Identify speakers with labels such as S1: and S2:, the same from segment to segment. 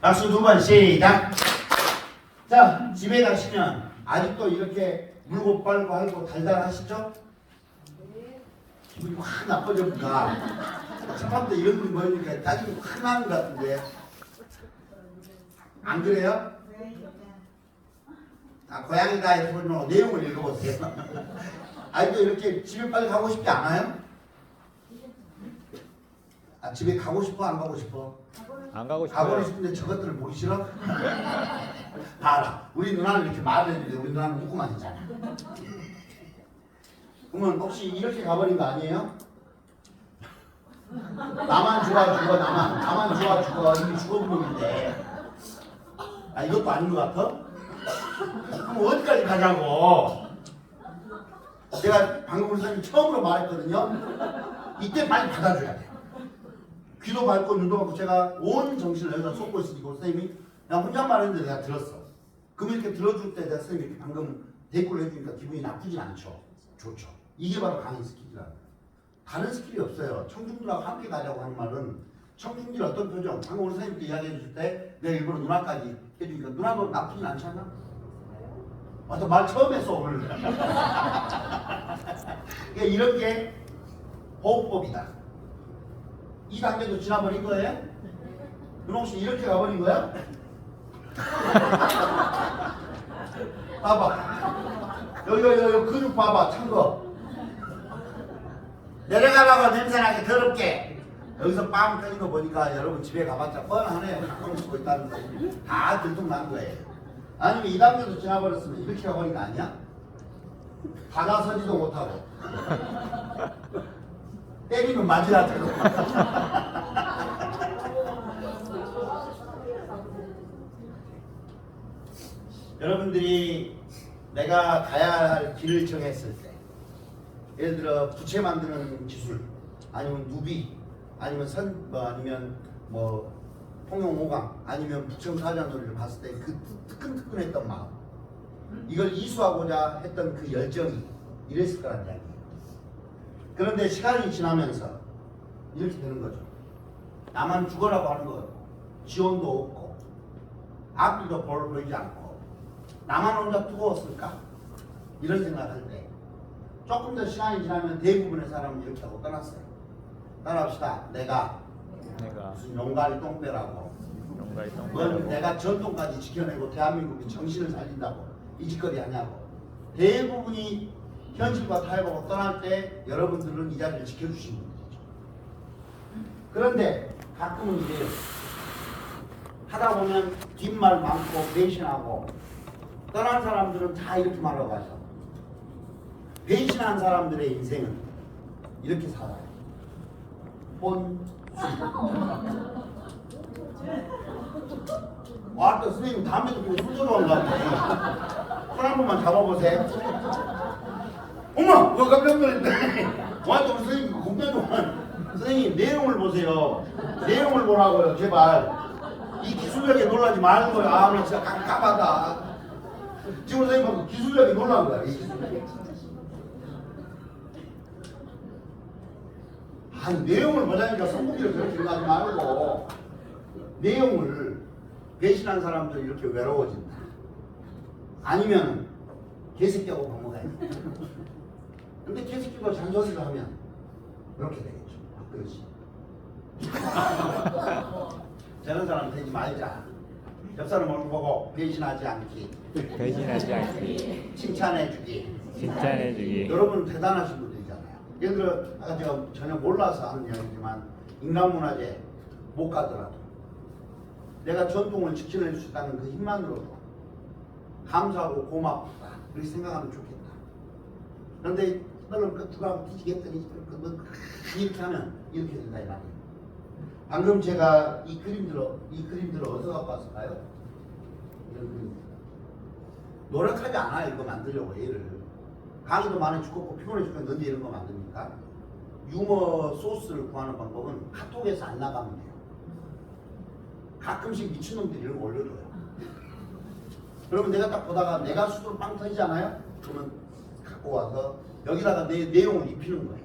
S1: 박수 두 번 시작. 자, 집에 가시면 아직도 이렇게 물고 빨고 하고 달달하시죠? 기분이 확 나빠집니다. 첫 때 이런 분이 보이니까 짜증이 확 나는 것 같은데 안 그래요? 아, 고양이다의 소리로 내용을 읽어보세요. 아직도 이렇게 집에 빨리 가고 싶지 않아요? 아, 집에 가고 싶어? 안 가고 싶어?
S2: 안 가고 싶어요.
S1: 가고 싶은데 저것들을 보기 싫어? 봐라. 우리 누나는 이렇게 말을 했는데 우리 누나는 웃고만 있잖아. 그러면 혹시 이렇게 가버린 거 아니에요? 나만 좋아 죽어 나만 좋아 죽어 이미 죽어본 놈인데 아 이것도 아닌 것 같아? 그럼 어디까지 가자고? 제가 방금 우리 선생님 처음으로 말했거든요. 이때 빨리 받아줘야 돼. 귀도 밝고 눈도 밝고 제가 온 정신을 여기다 쏟고 있으니까 선생님이 그냥 혼잣말 했는데 내가 들었어. 그럼 이렇게 들어줄 때 내가 선생님이 이렇게 방금 대꾸를 해주니까 기분이 나쁘진 않죠. 좋죠. 이게 바로 강의 스킬이라는 거예요. 다른 스킬이 없어요. 청중들하고 함께 가자고 하는 말은 청중들이 어떤 표정, 방금 우리 선생님께 이야기해 주실 때 내가 일부러 누나까지 해주니까 누나도 나쁘진 않잖아? 맞아, 말 처음 했어 오늘. 그러니까 이렇게 호흡법이다. 이 단계도 지나버린 거예요? 누나 혹시 이렇게 가버린 거야? 봐봐. 여기 근육 봐봐. 찬 거. 내려가라고 냄새나게 더럽게. 여기서 빵 터진 거 보니까 여러분 집에 가봤자 뻔하네요. 가끔 쓰고 있다는 거. 다 들통난 거예요. 아니면 이 단계도 지나버렸으면 이렇게 가버린 거 아니야? 다가서지도 못하고. 때리면 맞으라 들고. 여러분들이 내가 가야 할 길을 정했을 때 예를 들어 부채 만드는 기술 아니면 누비 아니면 아니면 뭐 통영호강 아니면 부천사자놀이를 봤을 때 그 뜨끈뜨끈했던 마음 이걸 이수하고자 했던 그 열정이 이랬을 거란 이야기예요. 그런데 시간이 지나면서 이렇게 되는 거죠. 나만 죽어라고 하는 거 지원도 없고 앞뒤도 보이지 않고 나만 혼자 뜨거웠을까? 이런 생각할 때 조금 더 시간이 지나면 대부분의 사람은 이렇게 하고 떠났어요. 따라합시다. 내가 무슨 용가리 똥배라고 넌 내가 전통까지 지켜내고 대한민국의 정신을 살린다고 이 짓거리 하냐고. 대부분이 현실과 타협하고 떠날 때 여러분들은 이 자리를 지켜주신 분들이죠. 그런데 가끔은 이래요. 하다 보면 뒷말 많고 배신하고 떠난 사람들은 다 이렇게 말하고 가죠. 배신한 사람들의 인생은 이렇게 살아요. 와, 또 선생님 담배도 피고 술 좋아하는 거 같아. 손 한 번만 잡아보세요. 어머! 왜 깜짝 놀랐네. 와, 또 선생님 공부해도 선생님 내용을 보세요. 내용을 보라고요, 제발. 이 기술력에 놀라지 말는 거예요. 아, 나 진짜 깜깜하다. 지금 선생님 기술력에 놀란 거야, 이 기술력에. 아니, 내용을 보자니까 성공기를 그렇게 생각하지 말고 내용을 배신한 사람들이 이렇게 외로워진다. 아니면 개새끼하고 밥 먹어야 돼. 근데 개새끼가 잔소리를 하면 이렇게 되겠죠. 그렇지. 저런 사람 되지 말자. 옆 사람 얼굴 보고 배신하지 않기.
S2: 배신하지 않기.
S1: 칭찬해주기.
S2: 칭찬해주기.
S1: 여러분 대단하신 분들이잖아요. 예를 들어 아까 제가 전혀 몰라서 하는 이야기지만 인간문화재 못 가더라도 내가 전통을 지켜낼 수 있다는 그 힘만으로도 감사하고 고맙다 그렇게 생각하면 좋겠다. 그런데 너는 누가 뒤지겠더니 이렇게 하면 이렇게 된다 이 말이에요. 방금 제가 이 그림들을 어디서 갖고 왔을까요? 이런 그림. 노력하지 않아요 이거 만들려고 얘를. 강의도 많이 죽었고 피곤해 죽겠는데 이런 거 만듭니까? 유머 소스를 구하는 방법은 카톡에서 안 나가면 돼요. 가끔씩 미친놈들이 이런 거 올려줘요. 그러면 내가 딱 보다가 내가 수두로 빵 터지잖아요? 그러면 갖고 와서 여기다가 내 내용을 입히는 거예요.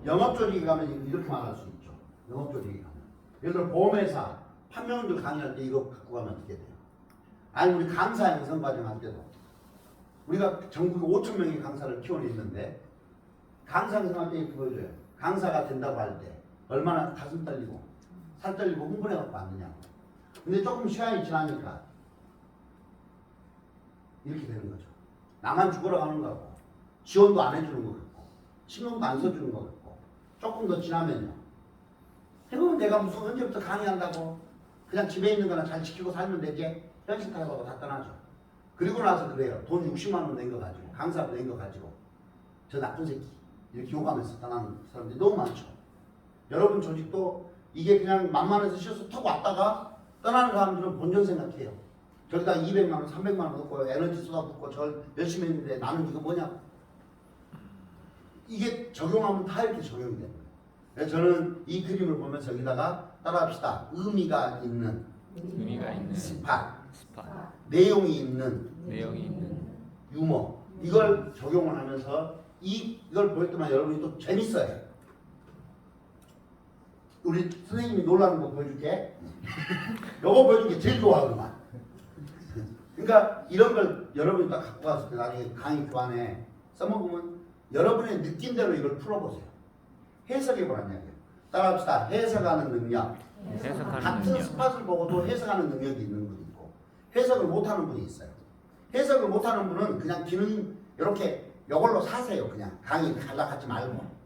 S1: 영업조직에 가면 이렇게 말할 수 있죠. 영업조직에 가면. 예를 들어 보험회사 판명들 강의할 때 이거 갖고 가면 어떻게 돼요? 아니 우리 강사 양성 과정 할 때도 우리가 전국 5천 명의 강사를 키워냈는데 강사 양성할 때 이렇게 보여줘요. 강사가 된다고 할 때 얼마나 가슴 떨리고 살 떨리고 흥분해갖고 왔느냐고. 근데 조금 시간이 지나니까 이렇게 되는 거죠. 나만 죽으러 가는 거고 지원도 안 해주는 거 같고 신경도 안 써주는 거 같고 조금 더 지나면요. 해보면 내가 무슨 언제부터 강의한다고 그냥 집에 있는 거나 잘 지키고 살면 되지 현실 타협하고 다 떠나죠. 그리고 나서 그래요. 돈 60만 원 낸 거 가지고 강사비 낸 거 가지고 저 나쁜 새끼 이렇게 욕하면서 떠나는 사람들이 너무 많죠. 여러분 조직도 이게 그냥 만만해서 쉬어서 턱 왔다가 떠나는 사람들은 본전 생각해요. 저기다 200만 원, 300만 원 넣고 에너지 쏟아붓고 저 열심히 했는데 나는 이거 뭐냐? 이게 적용하면 다 이렇게 적용이 되는 거예요. 그래서 저는 이 그림을 보면서 여기다가 따라합시다. 의미가 있는 스팟, 내용이 있는 유머 이걸 적용을 하면서 이걸 볼 때만 여러분이 또 재밌어요. 우리 선생님이 놀라는 거 보여줄게. 요거 보여준 게 제일 좋아 그만. 그러니까 이런 걸 여러분이 딱 갖고 왔을 때 나중에 강의 교환에 써먹으면 여러분의 느낌대로 이걸 풀어보세요. 해석해보라는 이야기예요. 따라합시다. 해석하는 능력. 같은 스팟을 보고도 해석하는 능력이 있는 분이 있고 해석을 못하는 분이 있어요. 해석을 못하는 분은 그냥 기능 이렇게 이걸로 사세요. 그냥 강의 갈라가지 말고.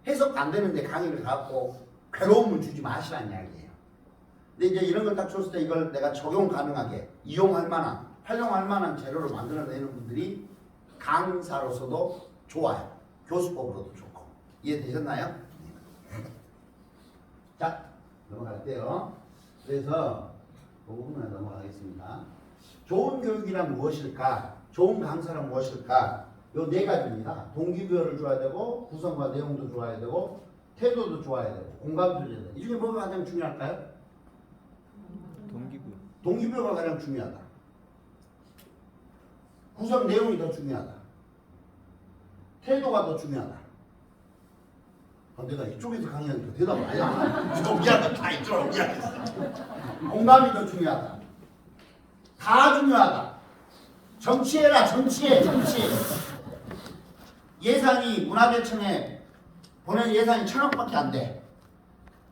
S1: 해석 안 되는데 강의를 갖고 괴로움을 주지 마시라는 이야기예요. 근데 이제 이런 걸 딱 줬을 때 이걸 내가 적용 가능하게 이용할 만한 활용할 만한 재료를 만들어내는 분들이 강사로서도 좋아요. 교수법으로도 좋고. 이해되셨나요? 자 넘어갈게요. 그래서 그 부분에 넘어가겠습니다. 좋은 교육이란 무엇일까? 좋은 강사란 무엇일까? 요 네 가지입니다. 동기부여를 줘야 되고 구성과 내용도 좋아야 되고 태도도 좋아야 되고 공감도 줘야 되고 이 중에 뭐가 가장 중요할까요? 동기부여가 가장 중요하다. 구성 내용이 더 중요하다. 태도가 더 중요하다. 내가 이쪽에서 강의하니까 대답을 안 해. 이쪽 미안하다. 다 이쪽으로 미안했어. 공감이 더 중요하다. 다 중요하다. 정치해라. 정치해. 정치. 예산이 문화재청에 보낸 예산이 1,000억밖에 안 돼.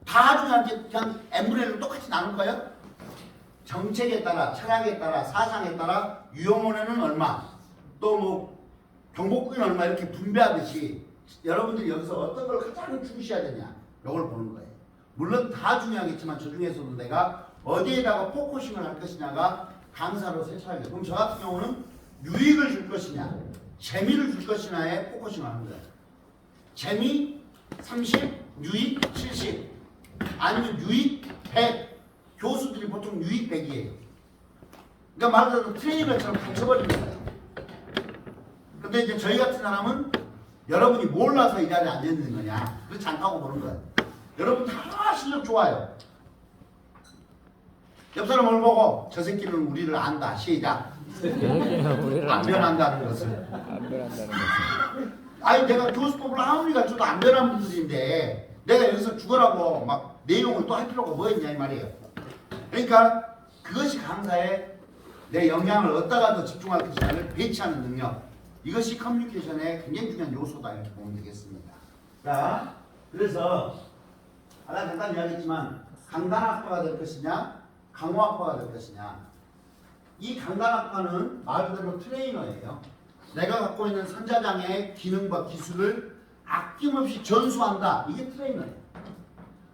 S1: 다 중요한데 그냥 n분의 1로 똑같이 나눌 거예요? 정책에 따라, 철학에 따라, 사상에 따라 유용원에는 얼마, 또 뭐 경복궁에는 얼마 이렇게 분배하듯이 여러분들이 여기서 어떤 걸 가장 중시해야 되냐 이걸 보는 거예요. 물론 다 중요하겠지만 저 중에서도 내가 어디에다가 포커싱을 할 것이냐가 강사로 세차하게. 그럼 저 같은 경우는 유익을 줄 것이냐 재미를 줄 것이냐에 포커싱을 하는 거예요. 재미 30, 유익 70 아니면 유익 100. 교수들이 보통 유익 100이에요. 그러니까 말 그대로 트레이너처럼 갇혀버리는 거예요. 근데 이제 저희 같은 사람은 여러분이 몰라서 이 자리에 앉아있는 거냐 그렇지 않다고 보는 거예요. 여러분 다 실력 좋아요. 옆 사람을 보고 저 새끼는 우리를 안다. 시작. 안 변한다는 것을. 아니 내가 교수법을 아무리 가르쳐도 안 변한 분들인데 내가 여기서 죽으라고 막 내용을 또 할 필요가 뭐 있냐 이 말이에요. 그러니까 그것이 강사의 내 영향을 어디다가 더 집중할 것이냐를 배치하는 능력. 이것이 커뮤니케이션의 굉장히 중요한 요소다 이렇게 보면 되겠습니다. 자, 그래서 아까 잠깐 이야기했지만 강단학과가 될 것이냐 강호학과가 될 것이냐. 이 강단학과는 말 그대로 트레이너예요. 내가 갖고 있는 선자장의 기능과 기술을 아낌없이 전수한다. 이게 트레이너예요.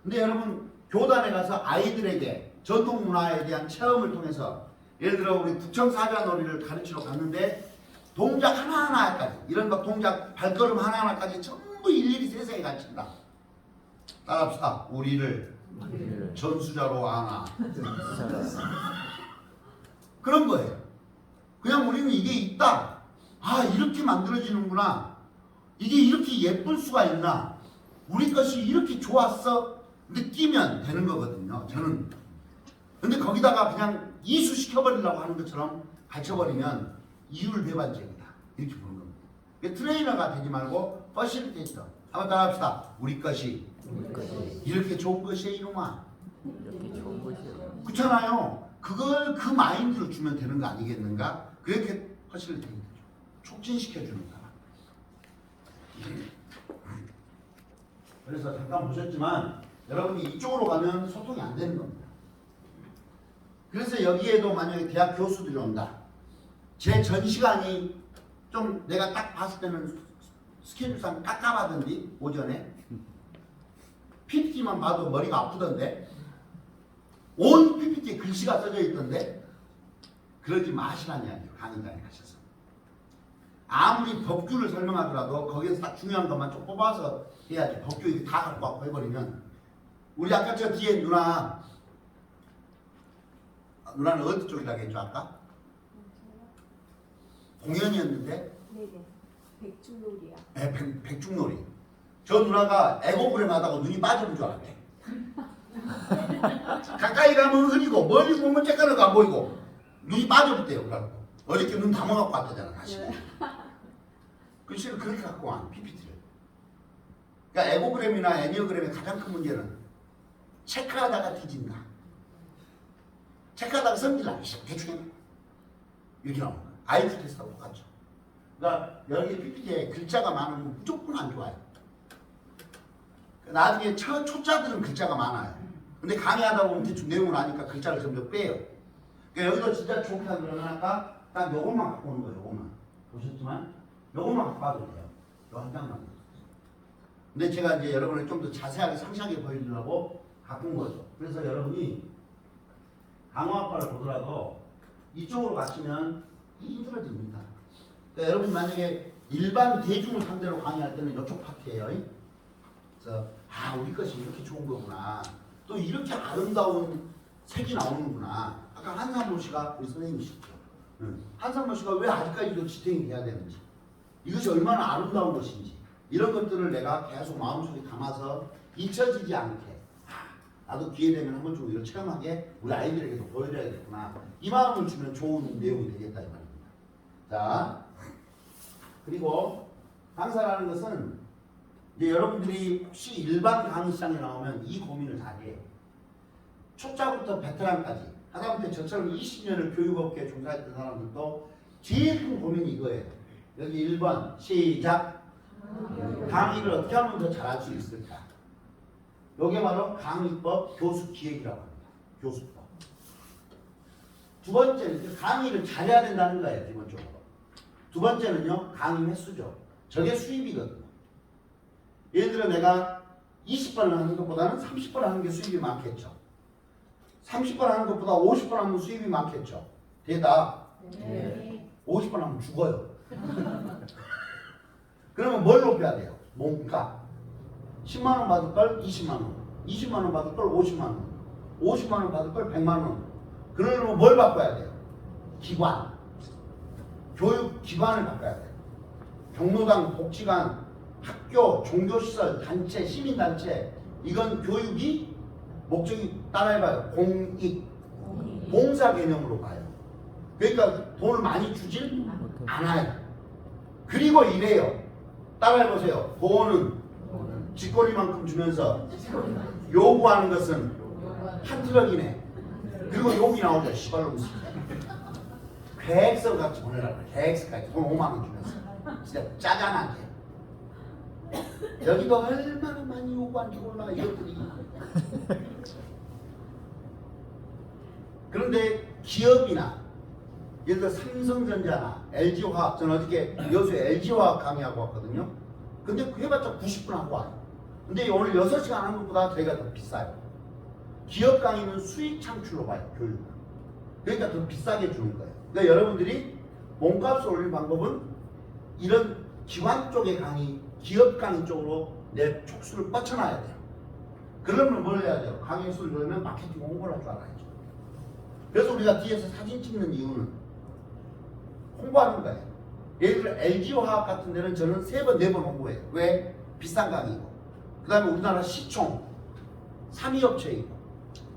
S1: 근데 여러분 교단에 가서 아이들에게 전통 문화에 대한 체험을 통해서 예를 들어 우리 구청 사자놀이를 가르치러 갔는데 동작 하나하나까지 이런 막 동작 발걸음 하나하나까지 전부 일일이 세세히 가르친다. 따라합시다. 우리를 전수자로 아나. 그런 거예요. 그냥 우리는 이게 있다. 아 이렇게 만들어지는구나. 이게 이렇게 예쁠 수가 있나. 우리 것이 이렇게 좋았어. 느끼면 되는 거거든요. 저는. 근데 거기다가 그냥 이수시켜버리려고 하는 것처럼 가르쳐버리면 이율배반적이다. 이렇게 보는 겁니다. 트레이너가 되지 말고 퍼실리테이터. 한번 따라합시다. 우리 것이 이렇게 좋은 것이에요 이놈아.
S2: 이렇게 좋은 것이요.
S1: 그렇잖아요. 그걸 그 마인드로 주면 되는 거 아니겠는가? 그렇게 허실을 되는 거죠. 촉진시켜주는 거야. 그래서 잠깐 보셨지만 여러분이 이쪽으로 가면 소통이 안 되는 겁니다. 그래서 여기에도 만약에 대학 교수들이 온다. 제 전 시간이 좀 내가 딱 봤을 때는 스케줄상 깝깝하던데 오전에 PPT만 봐도 머리가 아프던데 온 PPT에 글씨가 써져 있던데 그러지 마시라는 이야기예요. 강의장에 가셔서 아무리 법규를 설명하더라도 거기에서 딱 중요한 것만 좀 뽑아서 해야지. 법규 이렇게 다 갖고 와서 해버리면 우리 아까 저 뒤에 누나는 어디 쪽이라고 했죠 아까? 공연이었는데?
S3: 네네. 백중놀이야.
S1: 네, 백중놀이. 저 누나가 에고그램 하다가 눈이 빠지는 줄 알았대. 가까이 가면 흐리고 멀리 보면 쬐까르고 안 보이고 눈이 빠져버렸대요. 그래갖고 어저께 눈 담아갖고 왔다잖아 다시. 글씨를 그렇게 갖고 와 PPT를. 그러니까 에고그램이나 애니어그램의 가장 큰 문제는 체크하다가 뒤진다. 체크하다가 성질나. 대충 해. 이렇게 나오는 거야. IQ 테스트하고 똑같죠. 그러니까 여기 PPT에 글자가 많으면 무조건 안 좋아요. 나중에 초짜들은 글자가 많아요. 근데 강의하다 보면 대충 내용을 아니까 글자를 점점 빼요. 그러니까 여기도 진짜 좋게 하면 아까 딱 요것만 갖고 오는 거예요. 요것만. 보셨지만 요것만 갖고 와도 돼요. 요 한 장만. 근데 제가 이제 여러분을 좀 더 자세하게 상세하게 보여주려고 갖고 온 거죠. 그래서 여러분이 강화학과를 보더라도 이쪽으로 가시면 힘들어집니다. 그러니까 여러분 만약에 일반 대중을 상대로 강의할 때는 이쪽 파트예요. 그래서 우리 것이 이렇게 좋은 거구나. 또 이렇게 아름다운 색이 나오는구나. 아까 한상모 씨가 우리 선생님이시죠. 한상모 씨가 왜 아직까지도 지탱이 돼야 되는지, 이것이 얼마나 아름다운 것인지, 이런 것들을 내가 계속 마음속에 담아서 잊혀지지 않게 나도 기회 되면 한번 좀 이런 체험하게 우리 아이들에게도 보여줘야겠구나. 이 마음을 주면 좋은 내용이 되겠다 이 말입니다. 자, 그리고 강사라는 것은 이제 여러분들이 혹시 일반 강의 시장에 나오면 이 고민을 다 해. 초짜부터 베테랑까지 하다못해 저처럼 20년을 교육업계에 종사했던 사람들도 제일 큰 고민이 이거예요. 여기 1번 시작. 강의를 어떻게 하면 더 잘할 수 있을까? 이게 바로 강의법 교수기획이라고 합니다. 교수법. 두 번째는 강의를 잘해야 된다는 거예요. 기본적으로. 두 번째는요. 강의 횟수죠. 저게 수입이거든요. 예를 들어 내가 20번을 하는 것보다는 30번 하는 게 수입이 많겠죠. 30번 하는 것보다 50번 하면 수입이 많겠죠. 대답.
S3: 네.
S1: 50번 하면 죽어요. 그러면 뭘 높여야 돼요? 몸값. 10만원 받을 걸 20만원. 20만원 받을 걸 50만원. 50만원 받을 걸 100만원. 그러려면 뭘 바꿔야 돼요? 기관. 교육기관을 바꿔야 돼요. 경로당, 복지관, 학교, 종교시설, 단체, 시민단체. 이건 교육이 목적이 따라해봐요. 공익. 봉사 개념으로 가요. 그러니까 돈을 많이 주질 않아요. 그리고 이래요. 따라해보세요. 돈은 쥐꼬리만큼 주면서 요구하는 것은 한 트럭이네. 그리고 욕이 나오죠. 시발로 무슨 계획서 같이 보내라 그래. 계획서까지 돈 5만 원 주면서 진짜 짜잔하게. 여기도 얼마나 많이 요구하는지 몰라 이것들이. 그런데 기업이나 예를 들어 삼성전자나 LG화학, 저는 어저께 여수에 LG화학 강의하고 왔거든요. 근데 그 해봤자 90분 하고 와요. 근데 오늘 6시간 하는 것보다 저희가 더 비싸요. 기업 강의는 수익 창출로 봐요. 교육. 그러니까 더 비싸게 주는 거예요. 그러니까 여러분들이 몸값을 올리는 방법은 이런 기관 쪽의 강의, 기업 강의 쪽으로 내 촉수를 뻗쳐놔야 돼요. 그러면 뭘 해야 돼요? 강의 수를 그러면 마케팅 홍보를 할 줄 알아야죠. 그래서 우리가 뒤에서 사진 찍는 이유는 홍보하는 거예요. 예를 들어 LG화학 같은 데는 저는 3번, 4번 홍보해요. 왜? 비싼 강의고. 그 다음에 우리나라 시총 3위 업체이고,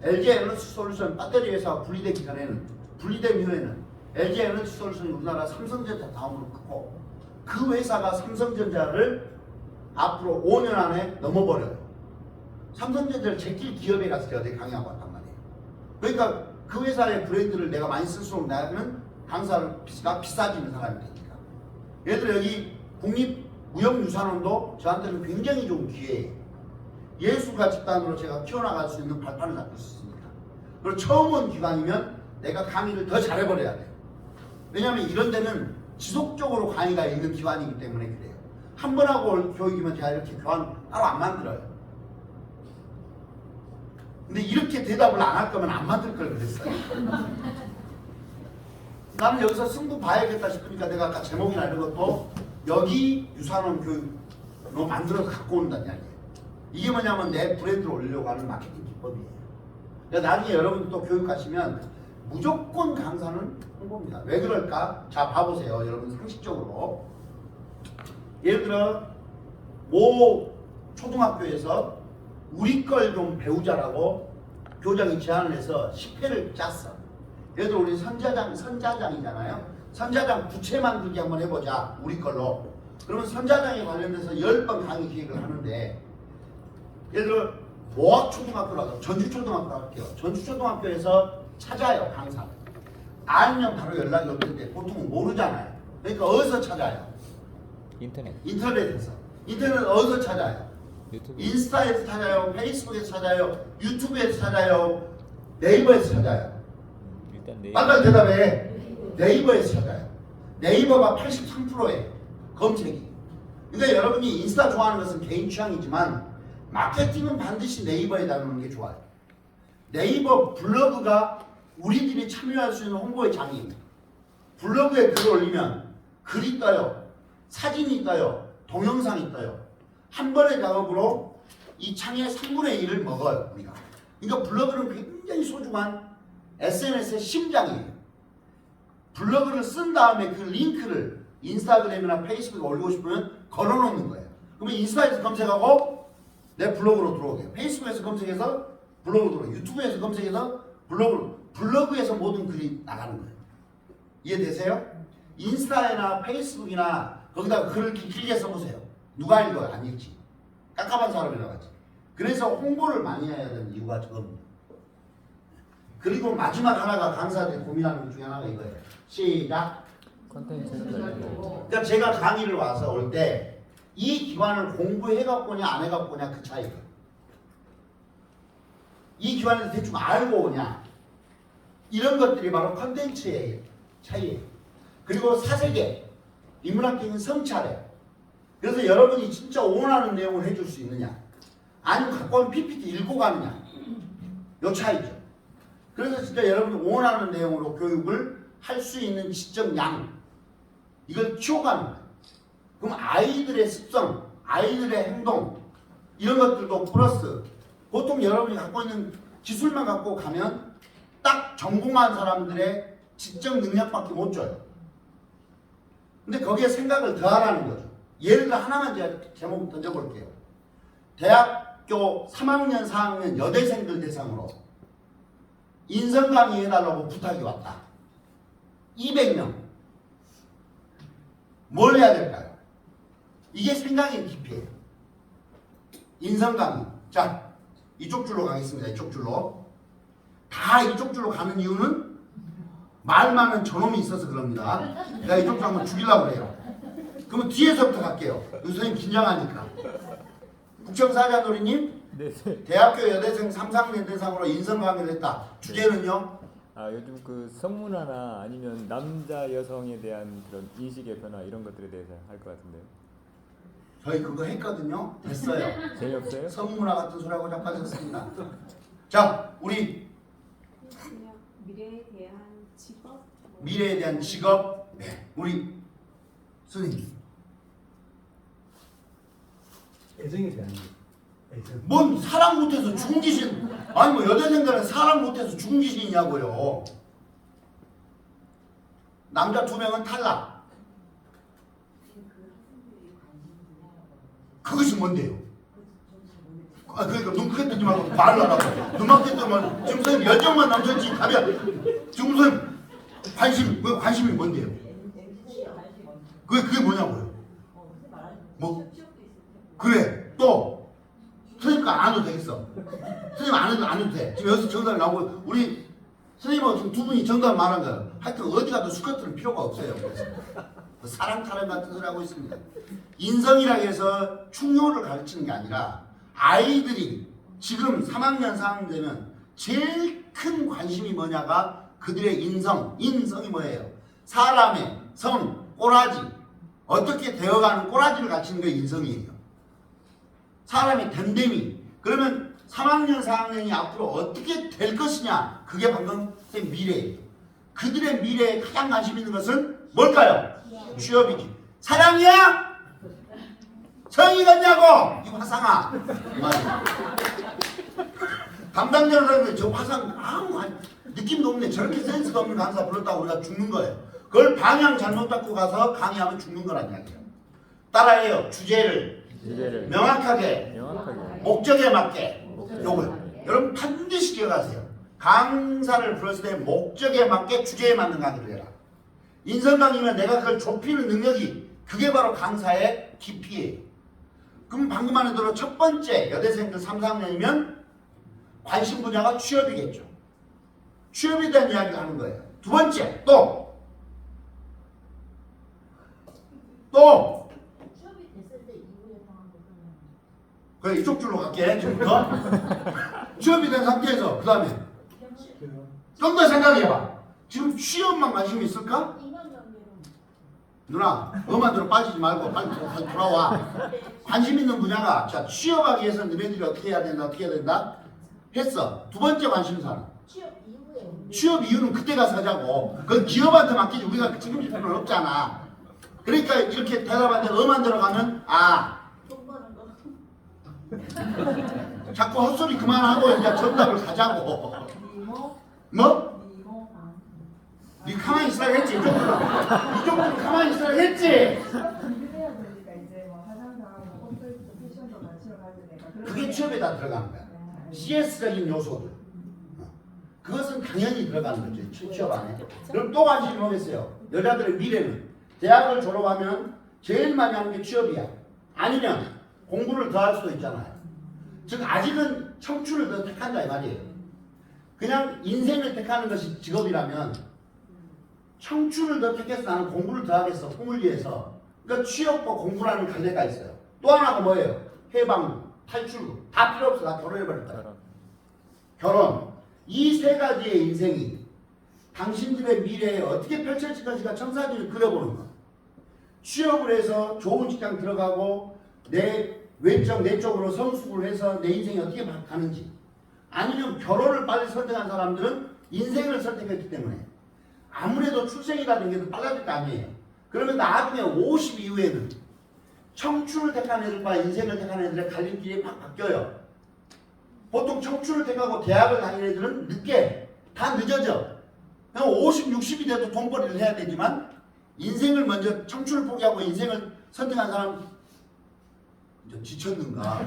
S1: LG 에너지 솔루션 배터리 회사가 분리되기 전에는, 분리된 이후에는 LG 에너지 솔루션이 우리나라 삼성전자 다음으로 크고, 그 회사가 삼성전자를 앞으로 5년 안에 넘어버려요. 삼성전자를 제낄 기업에 가서 제가 되게 강의하고 왔단 말이에요. 그러니까 그 회사의 브랜드를 내가 많이 쓸수록 나는 강사가 비싸지는 사람이 되니까. 예를 들어 여기 국립무형유산원도 저한테는 굉장히 좋은 기회예요. 예술가 집단으로 제가 키워나갈 수 있는 발판을 잡을 수 있습니다. 그리고 처음 온 기관이면 내가 강의를 더 잘해버려야 돼요. 왜냐하면 이런 데는 지속적으로 강의가 있는 기관이기 때문에 그래요. 한 번 하고 올 교육이면 제가 이렇게 교환 따로 안 만들어요. 근데 이렇게 대답을 안 할 거면 안 만들 걸 그랬어요. 나는 여기서 승부 봐야겠다 싶으니까 내가 아까 제목이나 이런 것도 여기 유산원 교육으로 만들어서 갖고 온다는 이야기예요. 이게 뭐냐면 내 브랜드를 올리려고 하는 마케팅 기법이에요. 그러니까 나중에 여러분 또 교육 가시면 무조건 강사는 홍보입니다. 왜 그럴까? 자 봐보세요. 여러분 상식적으로 예를 들어 모 초등학교에서 우리 걸 좀 배우자라고 교장이 제안을 해서 10회를 짰어. 예를 들어 우리 선자장이잖아요. 선자장 부채 만들기 한번 해보자. 우리 걸로. 그러면 선자장에 관련돼서 10번 강의 기획을 하는데 예를 들어 모학초등학교라고 전주초등학교 할게요. 전주초등학교에서 찾아요. 강사. 알면 바로 연락이 올 텐데 보통은 모르잖아요. 그러니까 어디서 찾아요? 인터넷에서. 인터넷 어디서 찾아요?
S2: 유튜브.
S1: 인스타에서 찾아요. 페이스북에서 찾아요. 유튜브에서 찾아요. 네이버에서 찾아요.
S2: 일단 네이버.
S1: 빨리 대답해. 네이버에서 찾아요. 네이버가 83%예요. 검색이. 그러니까 여러분이 인스타 좋아하는 것은 개인 취향이지만 마케팅은 반드시 네이버에 다루는 게 좋아요. 네이버 블로그가 우리들이 참여할 수 있는 홍보의 장입니다. 블로그에 글을 올리면 글이 떠요. 사진이 떠요. 동영상이 떠요. 한 번의 작업으로 이 창의 3분의 1을 먹어요. 우리가. 그러니까 블로그는 굉장히 소중한 SNS의 심장이에요. 블로그를 쓴 다음에 그 링크를 인스타그램이나 페이스북에 올리고 싶으면 걸어놓는 거예요. 그러면 인스타에서 검색하고 내 블로그로 들어오게. 페이스북에서 검색해서 블로그로 들어오게. 유튜브에서 검색해서 블로그로. 블로그에서 모든 글이 나가는 거예요. 이해되세요? 인스타나 페이스북이나 거기다가 글을 길게 써보세요. 누가 읽어요? 안 읽지. 깝깝한 사람이라고 하지. 그래서 홍보를 많이 해야 되는 이유가 저겁니다. 그리고 마지막 하나가 강사들이 고민하는 것 중에 하나가 이거예요. 시작.
S2: 콘텐츠는 넓고.
S1: 그러니까 제가 강의를 와서 올 때 이 기관을 공부해갖고 오냐 안 해갖고 오냐 그 차이가. 이 기관에서 대충 알고 오냐. 이런 것들이 바로 콘텐츠의 차이예요. 그리고 사세계, 인문학적인 성찰에. 그래서 여러분이 진짜 원하는 내용을 해줄 수 있느냐. 아니면 갖고 온 PPT 읽고 가느냐. 요 차이죠. 그래서 진짜 여러분이 원하는 내용으로 교육을 할 수 있는 지적 양. 이걸 키워가는 거예요. 그럼 아이들의 습성, 아이들의 행동 이런 것들도 플러스 보통 여러분이 갖고 있는 기술만 갖고 가면 딱 전공한 사람들의 지적 능력밖에 못 줘요. 근데 거기에 생각을 더하라는 거죠. 예를 들어 하나만 제가 제목 던져볼게요. 대학교 3학년, 4학년 여대생들 대상으로 인성 강의 해달라고 부탁이 왔다. 200명. 뭘 해야 될까요? 이게 생각의 깊이에요. 인성 강의. 자, 이쪽 줄로 가겠습니다. 이쪽 줄로. 다 이쪽 줄로 가는 이유는 말 많은 저놈이 있어서 그럽니다. 내가 이쪽 줄 한번 죽이려고 그래요. 그러면 뒤에서부터 갈게요. 선생님 긴장하니까. 국정사자놀이님
S2: 네.
S1: 대학교 여대생 3, 4학년 대상으로 인성 강의를 했다. 주제는요?
S2: 아 요즘 그 성문화나 아니면 남자 여성에 대한 그런 인식의 변화 이런 것들에 대해서 할 것 같은데요.
S1: 저희 그거 했거든요. 됐어요.
S2: 재미없어요?
S1: 성문화 같은 소리하고 자빠졌습니다. 자, 우리
S3: 그냥 미래에 대한 직업.
S1: 미래에 대한 직업. 네, 우리 선생님.
S4: 애정이 돼야지. 애정.
S1: 뭔 사랑 못해서 죽은 귀신. 아니 뭐 여대생들은 사랑 못해서 죽은 귀신이냐고요. 남자 2명은 탈락. 그것이 뭔데요? 아 그러니까 눈 크게 뜨지 말고 말을 하라고. 눈만 크게 뜨면 지금 선생님 열정만 넘쳤지 답이야. 지금 선생님 관심이 뭔데요? 그게 뭐냐고요? 뭐? 그래 또 선생님 선생님과 안 해도 되겠어. 선생님 안 해도 돼. 지금 여기서 정답이 나오고 우리 선생님하고 지금 두 분이 정답 말한 거예요. 하여튼 어디 가도 스커트는 필요가 없어요. 그래서 사랑 타령 같은 소리 하고 있습니다. 인성이라 해서 충효를 가르치는 게 아니라 아이들이 지금 3학년 4학년 되면 제일 큰 관심이 뭐냐가 그들의 인성이 뭐예요? 사람의 성, 꼬라지 어떻게 되어가는 꼬라지를 갖추는 게 인성이에요. 사람의 됨됨이. 그러면 3학년 4학년이 앞으로 어떻게 될 것이냐 그게 방금 선생님 미래예요. 그들의 미래에 가장 관심 있는 것은 뭘까요? 취업이지. 사랑이야? 성이겠냐고? 이 화상아. 맞아. 담당자는 저 화상 아무 느낌도 없네. 저렇게 센스가 없는 강사 불렀다고 우리가 죽는 거예요. 그걸 방향 잘못 잡고 가서 강의하면 죽는 거란 이야기예요. 따라해요. 주제를 명확하게 목적에 맞게 요걸 여러분 반드시 기억하세요. 강사를 불렀을 때 목적에 맞게 주제에 맞는 강의를 해라. 인성 강의면 내가 그걸 좁히는 능력이 그게 바로 강사의 깊이예요. 그럼 방금 안에 들어 첫 번째 여대생들 3, 4학년이면 관심 분야가 취업이겠죠. 취업에 대한 이야기를 하는 거예요. 두 번째 또
S5: 취업이 됐을 때 이후에 당한 것은
S1: 그래 이쪽 줄로 갈게 지금부터. 취업이 된 상태에서 그 다음에 좀 더 생각해봐. 지금 취업만 관심이 있을까?
S5: 인간관계로
S1: 누나 너만 들어 빠지지 말고 빨리 돌아와. 관심 있는 분야가 자 취업하기 위해서 너네들이 어떻게 해야 된다 했어. 두 번째 관심사는
S5: 취업 이후에
S1: 취업 이유는 그때 가서 하자고. 그건 기업한테 맡기지 우리가 지금 필요는 없잖아. 그러니까 이렇게 대답하는데 엄한 들어가면
S5: 돈 버는 거
S1: 자꾸 헛소리 그만하고 이제 정답을 가자고.
S5: 미모
S1: 뭐?
S5: 미모
S1: 니 가만히 있으라 했지. 이 정도는 가만히 있으라 했지.
S6: 준비해야 되니까 이제 뭐 화장하고 콘서트 패션도 같이 가야 되니까
S1: 그게 취업에 다 들어가는 거야. CS적인 요소들. 그것은 당연히 들어가는 거죠. 취업 안에. 그럼 또 관심이 뭐겠어요? 여자들의 미래는 대학을 졸업하면 제일 많이 하는 게 취업이야. 아니면 공부를 더 할 수도 있잖아요. 즉 아직은 청춘을 더 택한다 이 말이에요. 그냥 인생을 택하는 것이 직업이라면 청춘을 더 택해서 나는 공부를 더 하겠어. 꿈을 위해서. 그러니까 취업과 공부라는 갈래가 있어요. 또 하나가 뭐예요? 해방, 탈출구. 다 필요 없어. 다 결혼해버릴 거야. 결혼. 이 세 가지의 인생이 당신들의 미래에 어떻게 펼쳐질 것인가 청사진을 그려보는 거. 취업을 해서 좋은 직장 들어가고 내 외적 내적으로 성숙을 해서 내 인생이 어떻게 가는지. 아니면 결혼을 빨리 선택한 사람들은 인생을 선택했기 때문에 아무래도 출생이라는 게 빨라질 거 아니에요. 그러면 나중에 50 이후에는 청춘을 택한 애들과 인생을 택한 애들의 갈림길이 막 바뀌어요. 보통 청춘을 택하고 대학을 다니는 애들은 늦게 다 늦어져. 그냥 50, 60이 돼도 돈벌이를 해야 되지만 인생을 먼저 청춘을 포기하고 인생을 선택한 사람 이제 지쳤는가?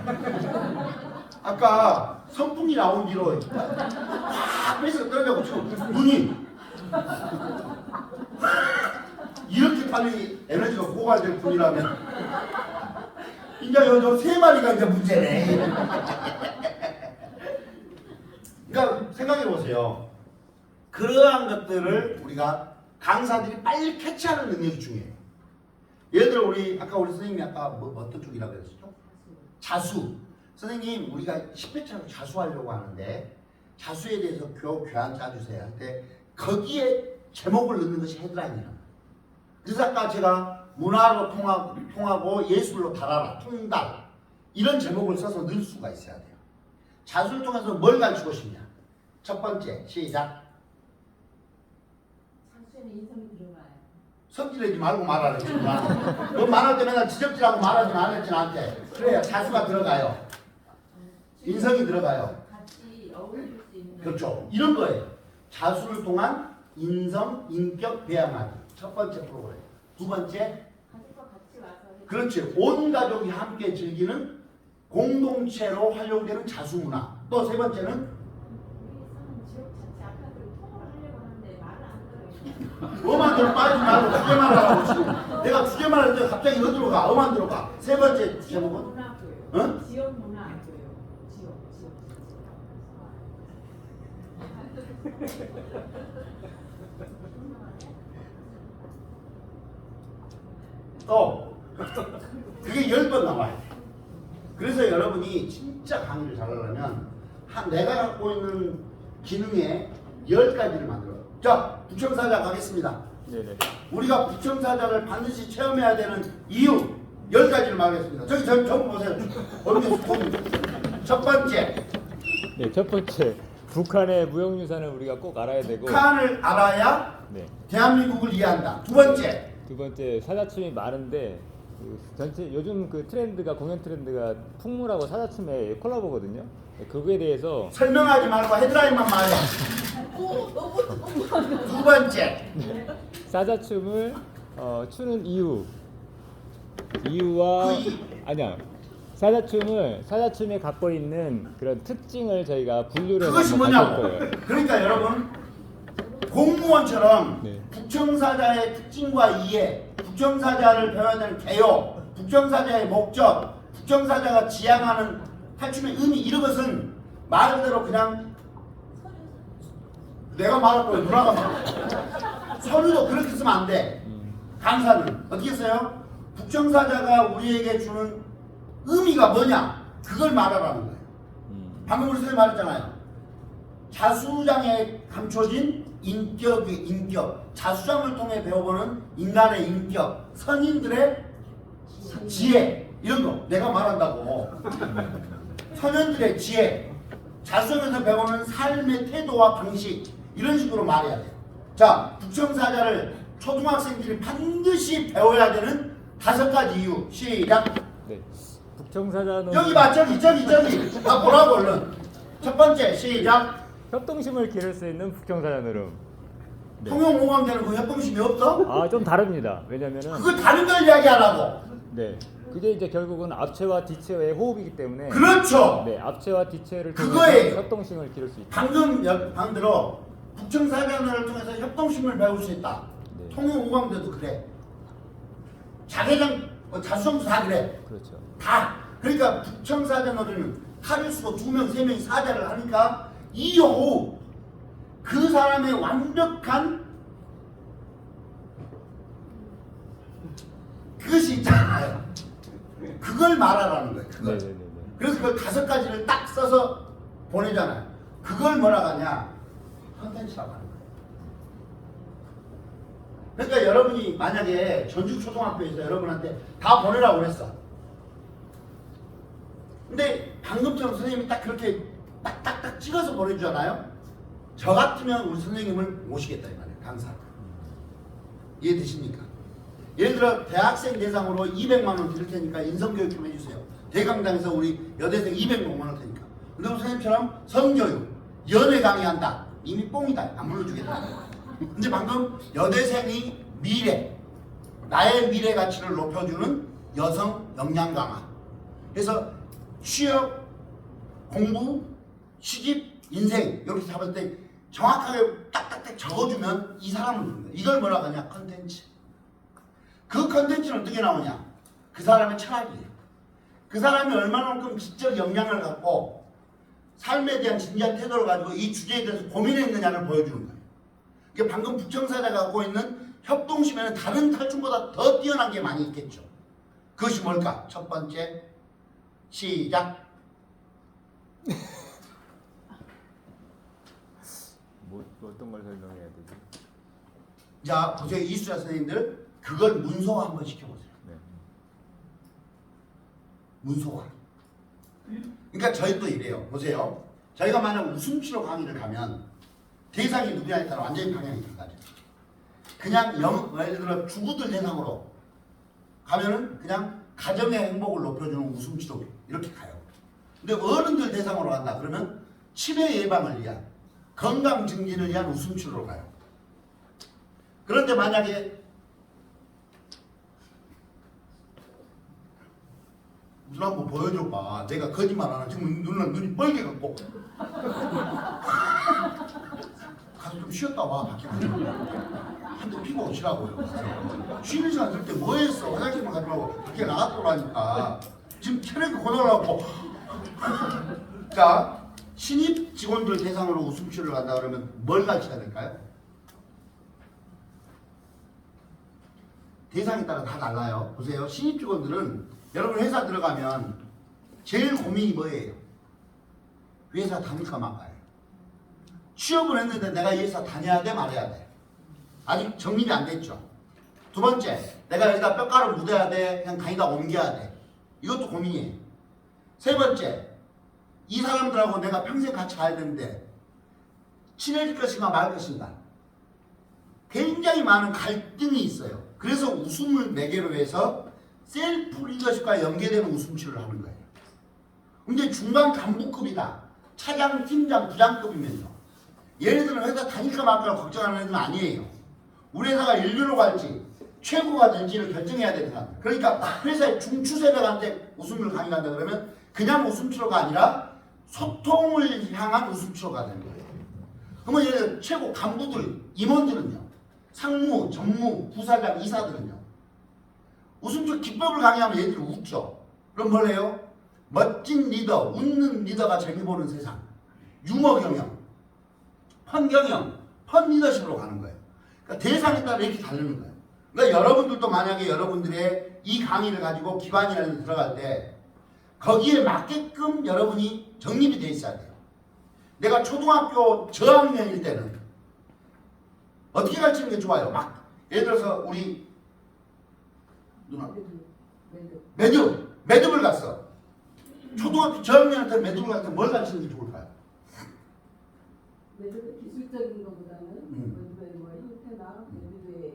S1: 아까 선풍기 나온 뒤로 확 뺏어 떨어져고 지금 눈이 이렇게 빨리 에너지가 고갈될 분이라면 이제 요 세 마리가 이제 문제네. 그러니까 생각해 보세요. 그러한 것들을 우리가 강사들이 빨리 캐치하는 능력이 중요해요. 예를 들어 우리 아까 우리 선생님이 아까 어떤 쪽이라고 그랬었죠? 자수. 선생님 우리가 10회차로 자수하려고 하는데 자수에 대해서 교안 짜주세요 할 때 거기에 제목을 넣는 것이 헤드라인이에요. 그래서 아까 제가 문화로 통하고 예술로 달아라 통달 이런 제목을 써서 넣을 수가 있어야 돼요. 자수를 통해서 뭘 가르치고 싶냐? 첫 번째 시작.
S5: 상수에는 인성이 들어가요.
S1: 성질내지 말고 말하래. 너 말할 때 맨날 지적질하고 말하지 말았지 나한테. 그래야 자수가 들어가요. 인성이 들어가요.
S5: 같이 어울릴 수 있는
S1: 그렇죠. 이런 거예요. 자수를 통한 인성, 인격 배양하기. 첫 번째 프로그램. 두 번째,
S5: 가족과 같이 와서
S1: 그렇지. 온 가족이 함께 즐기는 공동체로 활용되는 자수 문화. 또 세 번째는
S5: 우리 지역 자체 아파트를 통으로 하려고 하는데 말을 안 들어요.
S1: 엄한 들어 빠지지 말고 주제만 하라고 지금. 내가 주제만 할 때 갑자기 어디로 가? 엄한 들어 가. 세 번째
S5: 지역
S1: 제목은?
S5: 문화고요.
S1: 응?
S5: 지역 문화고요.
S1: 또 그게 10번 나와야 돼. 그래서 여러분이 진짜 강의를 잘하려면 내가 갖고 있는 기능에 10가지를 만들어. 자, 부청사자 가겠습니다.
S2: 네네.
S1: 우리가 부청사자를 반드시 체험해야 되는 이유 10가지를 말하겠습니다. 저기 전부 보세요. 얼굴에 폼. 첫 번째,
S2: 네, 첫 번째 북한의 무형유산을 우리가 꼭 알아야 되고.
S1: 북한을 알아야
S2: 네.
S1: 대한민국을 이해한다. 두 번째,
S2: 두 번째 사자춤이 많은데 그 전체 요즘 그 트렌드가 공연 트렌드가 풍물하고 사자춤의 콜라보거든요. 그거에 대해서
S1: 설명하지 말고 헤드라인만 말해. 두 번째,
S2: 사자춤을 추는 이유와 아니야 사자춤에 갖고 있는 그런 특징을 저희가 분류를
S1: 그것이
S2: 한번 가져올
S1: 뭐냐고.
S2: 거예요.
S1: 그러니까 여러분 공무원처럼
S2: 네.
S1: 북청사자의 특징과 이해, 북청사자를 배워야 되는 개요, 북청사자의 목적, 북청사자가 지향하는 탈춤의 의미, 이런 것은 말 그대로 그냥 내가 말할 거예요. 누나가 말할 서류도 그렇게 쓰면 안 돼. 강사는 어떻게 써요? 북청사자가 우리에게 주는 의미가 뭐냐, 그걸 말하라는 거예요. 방금 우리 선생님 말했잖아요. 자수장에 감춰진 인격의 인격, 자수장을 통해 배워보는 인간의 인격, 선인들의 지혜, 이런 거 내가 말한다고. 선현들의 지혜, 자수장에서 배우는 삶의 태도와 방식, 이런 식으로 말해야 돼요. 자, 북청사자를 초등학생들이 반드시 배워야 되는 5가지 이유. 시작.
S2: 네. 북청사자는
S1: 여기 봐, 저기 다 보라고 얼른. 첫 번째, 시작.
S2: 협동심을 기를 수 있는 북청사자 노름. 네.
S1: 통용호감되는 그 협동심이 없어?
S2: 아, 좀 다릅니다. 왜냐면은
S1: 그거 다른 걸 이야기하라고.
S2: 네. 그게 이제 결국은 앞체와 뒤체의 호흡이기 때문에
S1: 그렇죠.
S2: 네, 앞체와 뒤체를
S1: 그거예요.
S2: 통해서 협동심을 기를 수 있다.
S1: 방금 방대로 북청사자를 통해서 협동심을 배울 수 있다.
S2: 네.
S1: 통용호감대도 그래. 자개장, 자수성도 다 그래.
S2: 그렇죠.
S1: 다. 그러니까 북청사자 노래는 하루 수고 2명, 3명이 사자를 하니까 이 호흡, 그 사람의 완벽한 그것이 있잖아요. 그걸 말하라는 거예요. 그걸.
S2: 네네네.
S1: 그래서 그 5가지를 딱 써서 보내잖아요. 그걸 뭐라고 하냐? 컨텐츠라고 하는 거예요. 그러니까 여러분이 만약에 전주초등학교에서 여러분한테 다 보내라고 그랬어. 근데 방금처럼 선생님이 딱 그렇게 딱딱딱 찍어서 보내주잖아요. 저 같으면 우리 선생님을 모시겠다 이 말이에요. 강사. 이해되십니까? 예를 들어 대학생 대상으로 200만 원 드릴 테니까 인성교육 좀 해주세요. 대강당에서 우리 여대생 200만 원 테니까. 근데 우리 선생님처럼 성교육, 연애 강의한다. 이미 뽕이다. 안 불러주겠다. 근데 방금 여대생이 미래, 나의 미래 가치를 높여주는 여성 역량 강화. 그래서 취업, 공부, 시집, 인생 이렇게 잡을 때 정확하게 딱딱딱 적어주면 이 사람은 되는 거예요. 이걸 뭐라고 하냐? 컨텐츠. 그 컨텐츠는 어떻게 나오냐? 그 사람의 철학이에요. 그 사람이 얼마만큼 지적 역량을 갖고 삶에 대한 진지한 태도를 가지고 이 주제에 대해서 고민했느냐를 보여주는 거예요. 이게 방금 북청사자가 갖고 있는 협동심에는 다른 탈춤보다 더 뛰어난 게 많이 있겠죠. 그것이 뭘까? 첫 번째, 시작.
S2: 어떤 걸 설명해야 되지?
S1: 자, 보세요. 이수자 선생님들 그걸 문서화 한번 시켜보세요.
S2: 네.
S1: 문서화. 그러니까 저희도 이래요. 보세요. 저희가 만약 웃음치료 강의를 가면 대상이 누구냐에 따라 완전히 방향이 달라져요. 그냥 예를 들어 주부들 대상으로 가면은 그냥 가정의 행복을 높여주는 웃음치료 이렇게 가요. 근데 어른들 대상으로 간다 그러면 치매 예방을 위한 건강 증진을 위한 웃음치료로 가요. 그런데 만약에 눈 한번 보여줘봐. 내가 거짓말 안 하는 지금 눈이 뻘게 갖고 가서 좀 쉬었다 와. 밖에 한 대 피고 오시라고요. 쉬는 시간 쓸 때 뭐 했어? 화장실만 가지 말고 밖에 나갔다 오라니까. 지금 체력이 고달라고. 자, 신입 직원들 대상으로 웃음치료를 한다 그러면 뭘 가르쳐야 될까요? 대상에 따라 다 달라요. 보세요. 신입 직원들은 여러분 회사 들어가면 제일 고민이 뭐예요? 회사 다닐까 말까요? 취업을 했는데 내가 이 회사 다녀야 돼 말해야 돼? 아직 정립이 안 됐죠. 두 번째, 내가 여기다 뼈가루 묻어야 돼? 그냥 다니다 옮겨야 돼? 이것도 고민이에요. 세 번째, 이 사람들하고 내가 평생 같이 가야 되는데 친해질 것인가 말 것인가? 굉장히 많은 갈등이 있어요. 그래서 웃음을 매개로 해서 셀프 리더십과 연계되는 웃음치료를 하는 거예요. 근데 중간 간부급이다. 차장, 팀장, 부장급이면요. 얘네들은 회사 다닐까 말까 걱정하는 애들은 아니에요. 우리 회사가 인류로 갈지 최고가 될지를 결정해야 되는 사람. 그러니까 회사의 중추세력한테 웃음을 강의한다 그러면 그냥 웃음치료가 아니라 소통을 향한 웃음치료가 되는 거예요. 그러면 얘네들 최고 간부들, 임원들은요. 상무, 전무, 부사장, 이사들은요. 웃음치료 기법을 강의하면 얘들이 웃죠. 그럼 뭘 해요? 멋진 리더, 웃는 리더가 재미보는 세상. 유머 경영, 펀 경영, 펀 리더십으로 가는 거예요. 그러니까 대상에 따라 이렇게 다르는 거예요. 그러니까 여러분들도 만약에 여러분들의 이 강의를 가지고 기관이라는 데 들어갈 때 거기에 맞게끔 여러분이 정립이 돼 있어야 돼요. 내가 초등학교 저학년일 때는 어떻게 가르치는 게 좋아요? 막 예를 들어서 우리 누나 매듭을 갔어. 초등학교 저학년한테 매듭을 갔을 때 뭘 가르치는 게 좋을까요?
S7: 매듭의 기술적인 것보다는 매듭의 뭐 형태나 매듭의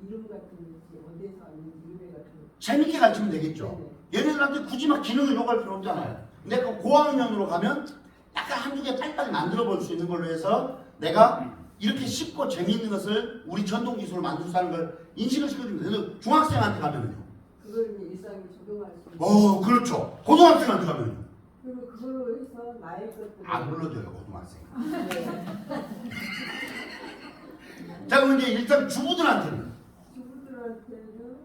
S7: 이름 같은 것이 어디서 왔는지 이름 같은 거.
S1: 재밌게 가르치면 되겠죠. 얘네들한테 굳이 막 기능을 요구할 필요 없잖아요. 근데 그 고학년으로 가면 약간 한두 개 빨리빨리 만들어 볼 수 있는 걸로 해서 내가 이렇게 쉽고 재미있는 것을 우리 전통 기술을 만들 수 있는 걸 인식을 시켜줍니다. 그래서 중학생한테 가면은요.
S7: 그걸 이제 일상에 적용할 수 있는.
S1: 그렇죠. 고등학생한테 가면요.
S7: 그리고 그걸로 해서 나의 것들을
S1: 안 불러줘요, 고등학생.
S7: 네.
S1: 자, 그럼 이제 일단 주부들한테는.
S7: 주부들한테는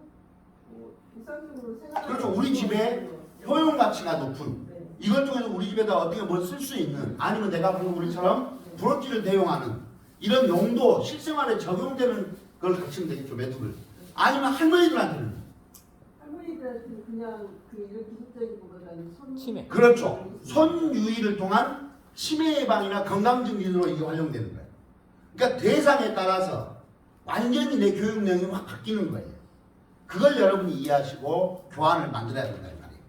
S7: 뭐 일상적으로 생활.
S1: 그렇죠. 우리 집에 효용 가치가 높은
S7: 네.
S1: 이걸 통해서 우리 집에다 어떻게 뭘 쓸 수 있는 아니면 내가 방금 우리처럼 브로치를 대용하는 이런 용도 실생활에 적용되는 걸 가르치면 되겠죠. 매듭을. 아니면 할머니들한테는.
S7: 할머니들한테는 그냥 그 이런 기술적인 것보다는 손.
S2: 치매.
S1: 그렇죠. 손유의를 통한 치매 예방이나 건강증진으로 이게 활용되는 거예요. 그러니까 대상에 따라서 완전히 내 교육 내용이 확 바뀌는 거예요. 그걸 여러분이 이해하시고 교환을 만들어야 된다 이 말이에요.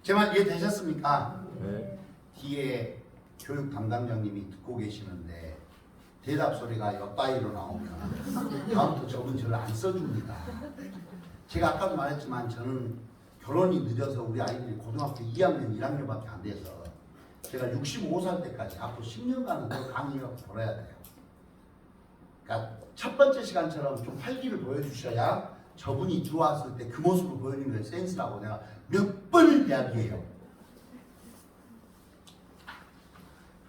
S1: 제 말 이해되셨습니까?
S2: 네.
S1: 뒤에 교육 담당자님이 듣고 계시는데 대답 소리가 옆바위로 나오면 다음부터 저분 저를 안 써줍니다. 제가 아까도 말했지만 저는 결혼이 늦어서 우리 아이들이 고등학교 2학년, 1학년밖에 안 돼서 제가 65살 때까지 앞으로 10년간은 그 강의를 벌어야 돼요. 그러니까 첫 번째 시간처럼 좀 활기를 보여주셔야 저분이 들어왔을 때 그 모습을 보여주는 게 센스라고 내가 몇 번을 이야기해요.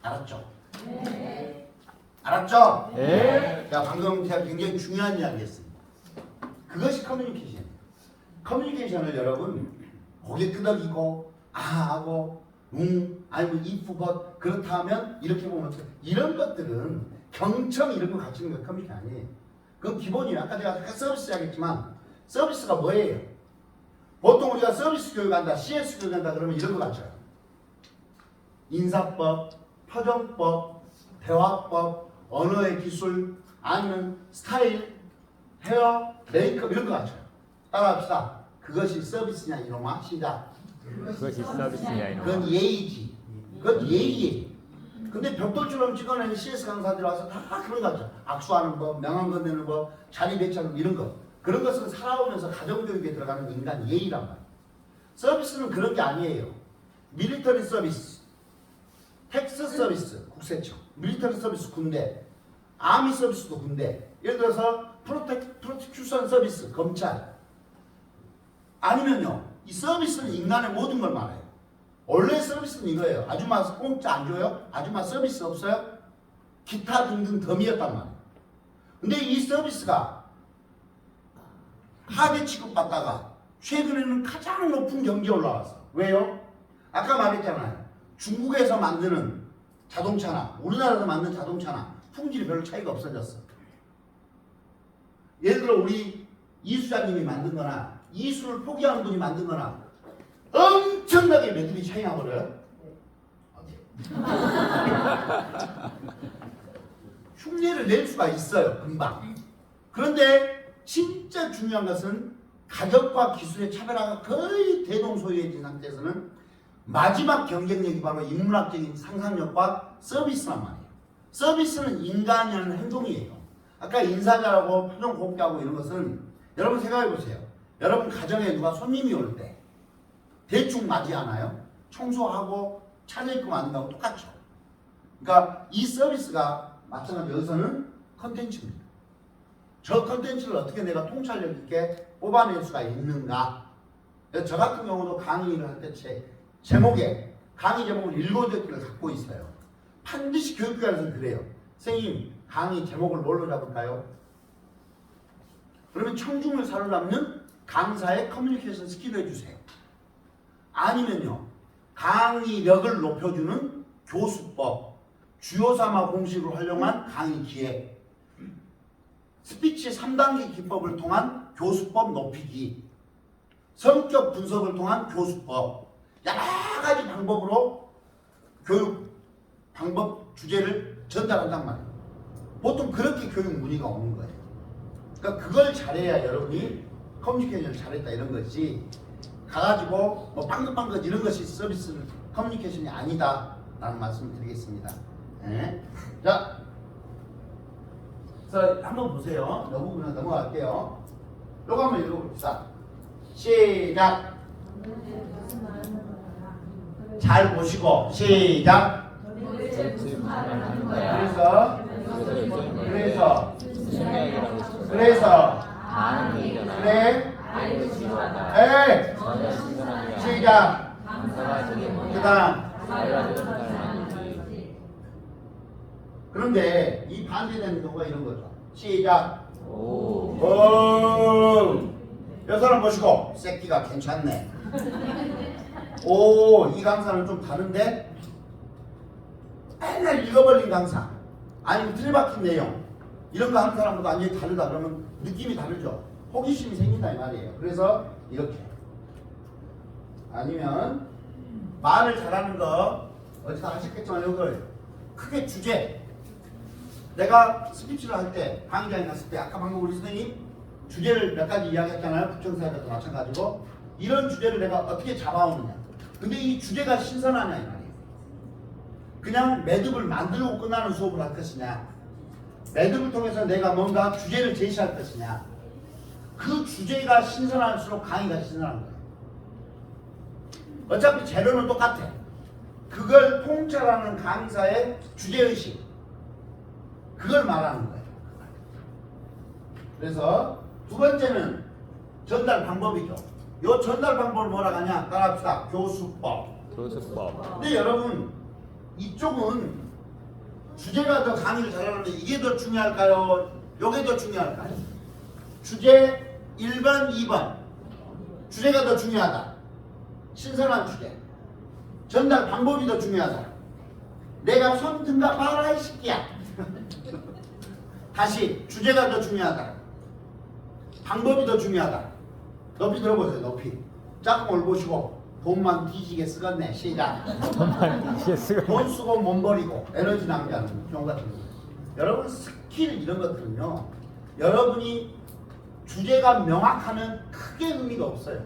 S1: 알았죠?
S5: 네.
S1: 알았죠?
S2: 네.
S1: 야, 방금 제가 굉장히 중요한 이야기 했습니다. 그것이 커뮤니케이션이에요. 커뮤니케이션을 여러분 고개 끄덕이고 하고 아니면 if but 그렇다 하면 이렇게 보면 이런 것들은 경청 이런 거 갖추는 거 커뮤니케이션 아니에요. 그건 기본이에요. 아까 제가 서비스 이야기했지만 서비스가 뭐예요? 보통 우리가 서비스 교육한다, CS 교육한다 그러면 이런 거 갖춰요. 인사법, 표정법, 대화법, 언어의 기술, 아니면 스타일, 헤어, 메이크업 이런 거 갖춰요. 따라합시다. 그것이 서비스냐 이놈아? 시작.
S2: 그것이 서비스냐 이놈아.
S1: 그건 예의지. 그건 예의예요. 근데 벽돌처럼 찍어내는 CS 강사들 와서 다 그런 거 같죠. 악수하는 법, 명함 건네는 법, 자리 배치하는 이런 거. 그런 것은 살아오면서 가정교육에 들어가는 인간 예의란 말이에요. 서비스는 그런 게 아니에요. 밀리터리 서비스, 텍스 서비스, 국세청, 밀리터리 서비스 군대, 아미 서비스도 군대. 예를 들어서 프로테큐션 서비스, 검찰. 아니면요, 이 서비스는 인간의 모든 걸 말해요. 원래 서비스는 이거예요. 아줌마 공짜 안 줘요? 아줌마 서비스 없어요? 기타 등등 덤이었단 말이에요. 근데 이 서비스가 하대 취급받다가 최근에는 가장 높은 경지에 올라왔어. 왜요? 아까 말했잖아요. 중국에서 만드는 자동차나 우리나라에서 만든 자동차나 품질이 별로 차이가 없어졌어. 예를 들어 우리 이수장님이 만든 거나 이수를 포기하는 분이 만든 거나 엄청나게 매듭이 차이 나버려요. 흉내를 낼 수가 있어요. 금방. 그런데 진짜 중요한 것은 가격과 기술의 차별화가 거의 대동소이해진 상태에서는 마지막 경쟁력이 바로 인문학적인 상상력과 서비스란 말이에요. 서비스는 인간이 하는 행동이에요. 아까 인사 잘하고 표정 곱게 하고 이런 것은 여러분 생각해 보세요. 여러분 가정에 누가 손님이 올 때 대충 맞이하나요? 청소하고 차려입고 만든다고 똑같죠. 그러니까 이 서비스가 마찬가지로 여기서는 컨텐츠입니다. 저 컨텐츠를 어떻게 내가 통찰력 있게 뽑아낼 수가 있는가. 저 같은 경우도 강의를 할 때 제목에 강의 제목을 7개를 갖고 있어요. 반드시 교육기관에서 그래요. 선생님 강의 제목을 뭘로 잡을까요? 그러면 청중을 사로잡는 강사의 커뮤니케이션 스킬을 해주세요. 아니면요 강의력을 높여주는 교수법, 주요3화 공식을 활용한 강의 기획, 스피치 3단계 기법을 통한 교수법 높이기, 성격 분석을 통한 교수법, 여러 가지 방법으로 교육 방법 주제를 전달한단 말이에요. 보통 그렇게 교육 문의가 오는 거예요. 그러니까 그걸 잘해야 여러분이 커뮤니케이션을 잘했다 이런 것이 가가지고 뭐 빵긋빵긋 이런 것이 서비스 커뮤니케이션이 아니다라는 말씀을 드리겠습니다. 네. 자, 그래서 한번 보세요. 이 부분은 넘어갈게요. 요거 한번 읽어봅시다. 시작. 잘 보시고 시작. 그래서
S2: 많은 의견을
S1: 그래
S2: 알고 지루하다.
S1: 에 시작.
S2: 감사하시는
S1: 그다음
S2: 잘라주는 사람인지.
S1: 그런데 이 반대되는 경우가 이런 거죠. 시작.
S2: 오.
S1: 요 사람 보시고 새끼가 괜찮네. 오, 이 강사는 좀 다른데? 맨날 읽어버린 강사 아니면 틀박힌 내용 이런 거 하는 사람보다 완전히 다르다 그러면 느낌이 다르죠. 호기심이 생긴다 이 말이에요. 그래서 이렇게 아니면 말을 잘하는 거 어디서 아셨겠지만 이걸 크게 주제, 내가 스피치를 할 때 강의장에 갔을 때 아까 방금 우리 선생님 주제를 몇 가지 이야기했잖아요. 부청사에도 마찬가지고 이런 주제를 내가 어떻게 잡아오느냐. 근데 이 주제가 신선하냐 이 말이에요. 그냥 매듭을 만들고 끝나는 수업을 할 것이냐, 매듭을 통해서 내가 뭔가 주제를 제시할 것이냐. 그 주제가 신선할수록 강의가 신선한 거예요. 어차피 재료는 똑같아. 그걸 통찰하는 강사의 주제의식, 그걸 말하는 거예요. 그래서 두 번째는 전달 방법이죠. 요 전달 방법을 뭐라고 하냐? 따라합시다. 교수법.
S2: 교수법.
S1: 근데 여러분 이쪽은 주제가 더 강의를 잘하는데 이게 더 중요할까요? 요게 더 중요할까요? 주제 1번, 2번 주제가 더 중요하다. 신선한 주제. 전달 방법이 더 중요하다. 내가 손 든가 봐라 이 새끼야. 다시 주제가 더 중요하다. 방법이 더 중요하다. 높이 들어보세요. 높이. 짝꿍을 보시고 돈만 뒤지게 쓰겠네. 시작. 돈 쓰고 몸 버리고 에너지 낭비하는 경우 같은 거. 여러분 스킬 이런 것들은요. 여러분이 주제가 명확하면 크게 의미가 없어요.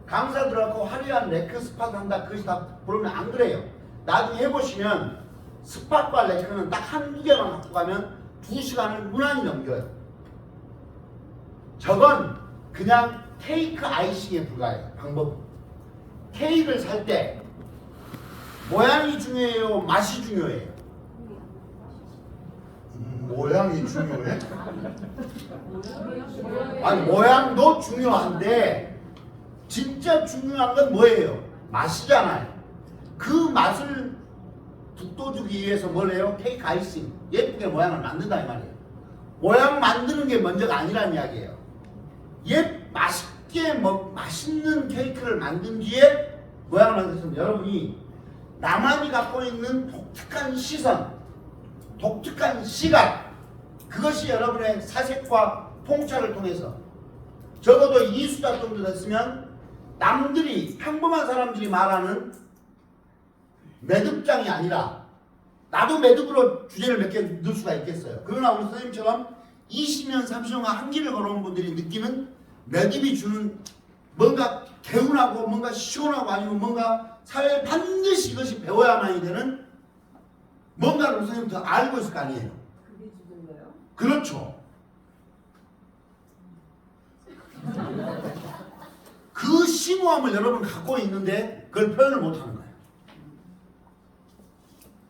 S1: 강사들하고 화려한 레크 스팟 한다 그것이 다 그러면 안 그래요. 나중에 해보시면 스팟과 레크는 딱 한두 개만 갖고 가면 2시간을 무난히 넘겨요. 저건 그냥 케이크 아이싱에 불과해요. 방법. 케이크를 살 때 모양이 중요해요? 맛이 중요해요? 모양이 중요해? 아니 모양도 중요한데 진짜 중요한 건 뭐예요? 맛이잖아요. 그 맛을 북돋우기 위해서 뭘 해요? 케이크 아이싱 예쁘게 모양을 만든다 이 말이에요. 모양 만드는 게 먼저가 아니란 이야기예요. 맛있게 맛있는 케이크를 만든 뒤에 모양을 만들었으면 여러분이 나만이 갖고 있는 독특한 시선, 독특한 시각, 그것이 여러분의 사색과 통찰을 통해서 적어도 이 숫자 정도 됐으면 남들이 평범한 사람들이 말하는 매듭장이 아니라 나도 매듭으로 주제를 몇 개 넣을 수가 있겠어요. 그러나 우리 선생님처럼 20년, 30년간 한 길을 걸어온 분들이 느끼는 매듭이 주는 뭔가 개운하고 뭔가 시원하고 아니면 뭔가 사회에 반드시 이것이 배워야만이 되는 뭔가를 우리 선생님 더 알고 있을 거 아니에요.
S7: 그게 주는 거예요?
S1: 그렇죠. 그 심오함을 여러분 갖고 있는데 그걸 표현을 못하는 거예요.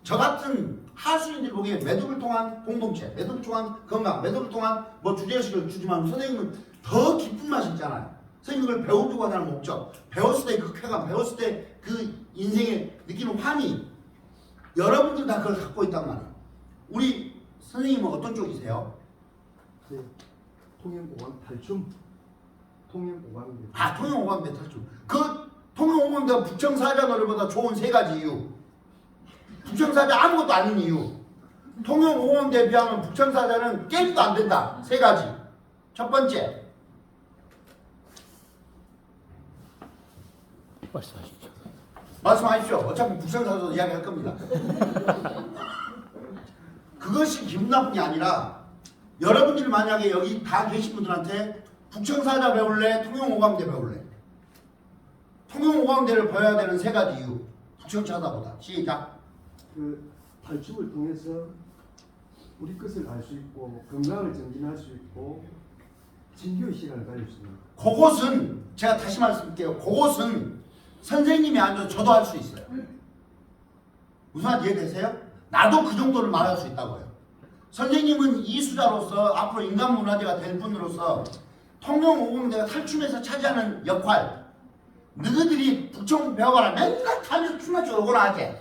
S1: 저 같은 하수인들이 보기에 매듭을 통한 공동체, 매듭을 통한 건강, 매듭을 통한 뭐 주제의식을 주지만 선생님은 더 깊은 맛이 있잖아요. 선생님 그걸 배우려고 하는 목적, 배웠을 때 그 쾌감, 배웠을 때 그 인생에 느끼는 환희, 여러분들 다 그걸 갖고 있단 말이에요. 우리 선생님은 어떤 쪽이세요?
S4: 네. 통영공항 탈춤. 통영공항.
S1: 아, 통영오감대 탈춤. 그 통영오감대가 북청사자 노래보다 좋은 세 가지 이유. 북청사자 아무것도 아닌 이유. 통영오감대에 비하면 북청사자는 게임도 안 된다. 세 가지. 첫 번째,
S2: 말씀하십시오.
S1: 말씀하십시오. 어차피 북청사자도 이야기할 겁니다. 그것이 기분 나쁜 게 아니라 여러분들이 만약에 여기 다 계신 분들한테 북청사자 배울래? 통영오감대 배울래? 통영오감대를 배워야 되는 세 가지 이유. 북청사자보다. 시작.
S4: 그 탈춤을 통해서 우리 것을 알 수 있고 건강을 정진할 수 있고 진교의 시간을 가질 수 있는.
S1: 그것은 제가 다시 말씀드릴게요. 그것은 선생님이 아니어도 저도 할 수 있어요. 무슨 말인지 이해되세요? 나도 그 정도를 말할 수 있다고요. 선생님은 이수자로서 앞으로 인간문화재가 될 분으로서 통영오공대가 탈춤에서 차지하는 역할, 너희들이 북청 배워가라 맨날 타면서 춤만 추고나 하지.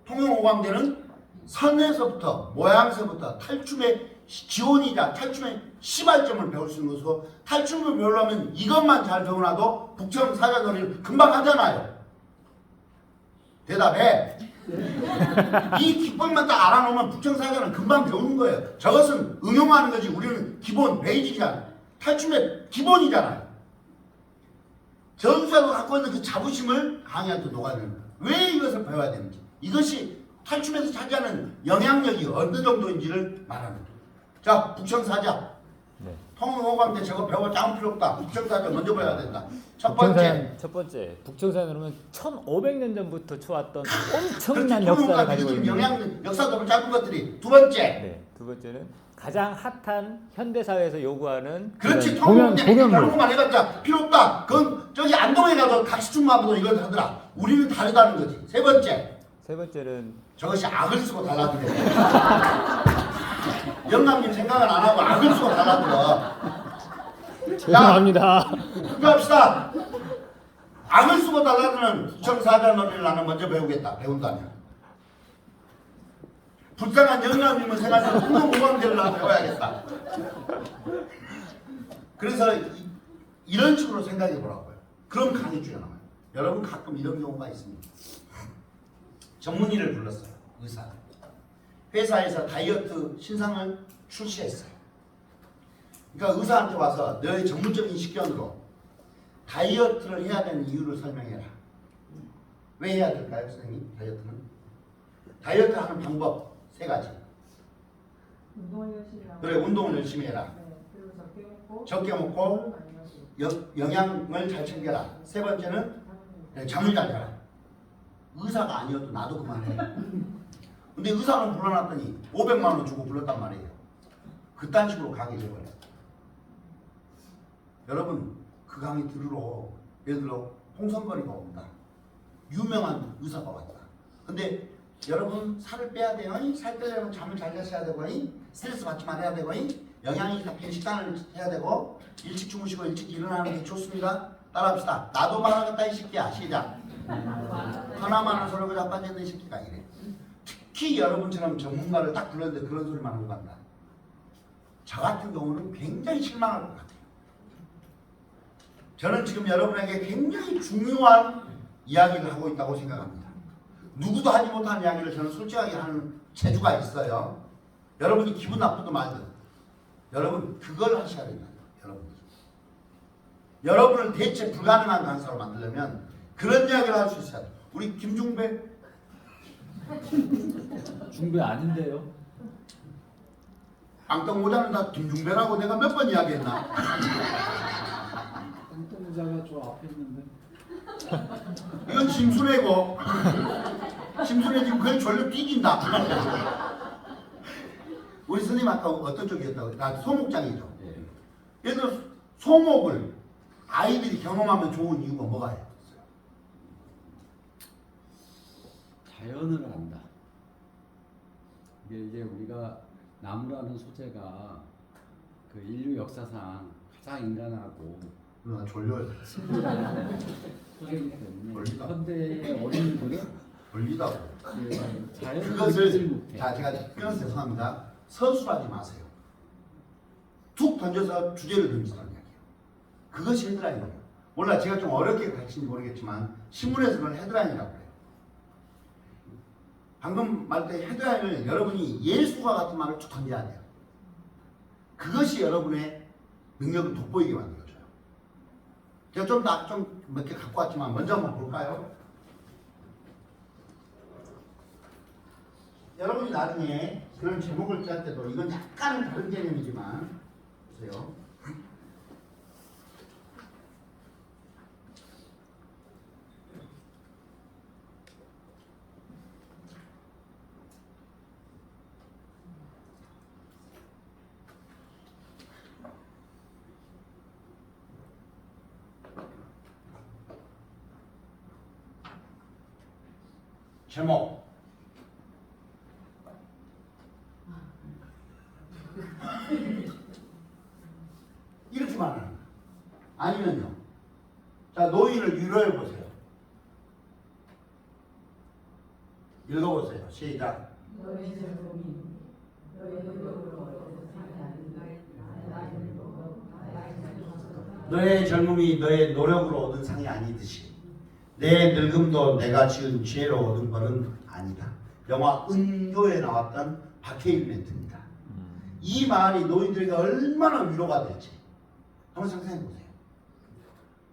S1: 통영오광대는 선에서부터 모양새부터 탈춤의 기원이자 탈춤의 시발점을 배울 수 있는 것이고, 탈춤을 배우려면 이것만 잘 배워놔도 북청 사자놀이를 금방 하잖아요. 대답해. 이 기법만 딱 알아놓으면 북청 사자는 금방 배우는 거예요. 저것은 응용하는 거지. 우리는 기본 베이직이잖아요. 탈춤의 기본이잖아요. 전수자가 갖고 있는 그 자부심을 강의한테 녹아야 되는 거예요. 왜 이것을 배워야 되는지, 이것이 탈춤에서 차지하는 영향력이 어느 정도인지를 말하는 거예요. 자, 북청사자.
S2: 네.
S1: 통영오광대 저거 배워볼 아무 필요 없다. 북청사자 먼저 배워야 된다. 첫 번째.
S2: 첫 번째, 북청사는 그러면 1500년 전부터 추왔던 엄청난 역사를 가지고 있는.
S1: 역사적으로 짧은 것들이. 두 번째.
S2: 네, 두 번째는 가장 핫한 현대 사회에서 요구하는
S1: 그렇지.
S2: 공연 공연물.
S1: 공연만 해봤자 필요 없다. 그건 저기 안동에 가서 각시춤마보도 이걸 하더라. 우리는 다르다는 거지. 세 번째.
S2: 세 번째는
S1: 저것이 악을 쓰고 달라들어. 영감님 생각을 안 하고 악을 쓰고 달라들어.
S2: 죄송합니다.
S1: 투표합시다. 악을 쓰고 달라드는 북청사자 놀이를 나는 먼저 배우겠다. 배운다면. 불쌍한 영감님은 생각하면 통영오광대를 나는 배워야겠다. 그래서 이런 식으로 생각해 보라고요. 그럼 강의줄에 나와요. 여러분 가끔 이런 경우가 있습니다. 전문의를 불렀어요. 의사. 회사에서 다이어트 신상을 출시했어요. 그러니까 의사한테 와서 너의 전문적인 식견으로 다이어트를 해야 되는 이유를 설명해라. 왜 해야 될까요, 선생님? 다이어트는? 다이어트 하는 방법 세 가지.
S6: 운동을 열심히 하고.
S1: 그래, 운동을 열심히 해라.
S6: 네, 그리고 적게 먹고.
S1: 적게 먹고 영양을 잘 챙겨라. 세 번째는 잠을 잘 자라. 의사가 아니어도 나도 그만해. 근데 의사는 불러놨더니 500만 원 주고 불렀단 말이에요. 그딴 식으로 강의 해버려. 여러분 그 강의 들으러 예를 들어 홍성거리가 온다. 유명한 의사가 왔다. 근데 여러분 살을 빼야 돼요. 살 빼려면 잠을 잘 자셔야 되고 스트레스 받지 말아야 되고 영양이 잡힌 식단을 해야 되고 일찍 주무시고 일찍 일어나는 게 좋습니다. 따라합시다. 나도 말하겠다 이 새끼야. 시작. 하나만한 소리가 자빠졌는 이 새끼가 이래. 특히 여러분처럼 전문가를 딱 불렀는데 그런 소리만 하고 간다. 저 같은 경우는 굉장히 실망할 것 같아요. 저는 지금 여러분에게 굉장히 중요한 이야기를 하고 있다고 생각합니다. 누구도 하지 못하는 이야기를 저는 솔직하게 하는 재주가 있어요. 여러분이 기분 나쁘든 말든 여러분 그걸 하셔야 됩니다. 여러분을 대체 불가능한 강사로 만들려면 그런 이야기를 할 수 있어야 돼요. 우리 김중배
S8: 중배 아닌데요?
S1: 앙떡 모자는 다 김중배라고 내가 몇 번 이야기했나?
S8: 똥똥자가 저 앞에 있는데.
S1: 이건 심순애고 심순애 지금 그냥 졸려 뛰긴다. 우리 선생님 아까 어떤 쪽이었다고? 나 소목장이죠. 예를 들어 소목을 아이들이 경험하면 좋은 이유가 뭐가 있어요?
S8: 자연을 안다. 이게 이제 우리가 나무라는 소재가 그 인류 역사상 가장 인간하고
S1: 나 졸려요.
S8: 친밀한 소재이기 때문에
S1: 멀리다.
S8: 현대의 어린이들은
S1: 졸리다고.
S8: 그 자연을 느끼지
S1: 그것을
S8: 못해.
S1: 자 제가 표현 죄송합니다. 서술하지 마세요. 툭 던져서 주제를 던지라는 이야기예요. 그것이 헤드라인이에요. 몰라 제가 좀 어렵게 가르치는지 모르겠지만 신문에서 그걸 헤드라인이라고 해요. 방금 말 때 헤드라인을 여러분이 예수가 같은 말을 툭 던져야 돼요. 그것이 여러분의 능력을 돋보이게 만들어줘요. 제가 좀 몇 개 갖고 왔지만 먼저 한번 볼까요? 여러분이 나중에 그런 제목을 짤 때도 이건 약간은 다른 개념이지만 보세요. 제목 이렇게 말하는 거예요. 아니면요. 자, 노인을 위로해 보세요. 읽어보세요. 시작.
S7: 너의 젊음이 너의 노력으로 얻어서 살아나는
S1: 너의 젊음이 너의 노력으로 얻은 상이 아니듯이 내 늙음도 내가 지은 죄로 얻은 것은 아니다. 영화 은교에 나왔던 박해일 멘트입니다. 이 말이 노인들에게 얼마나 위로가 될지 한번 상상해 보세요.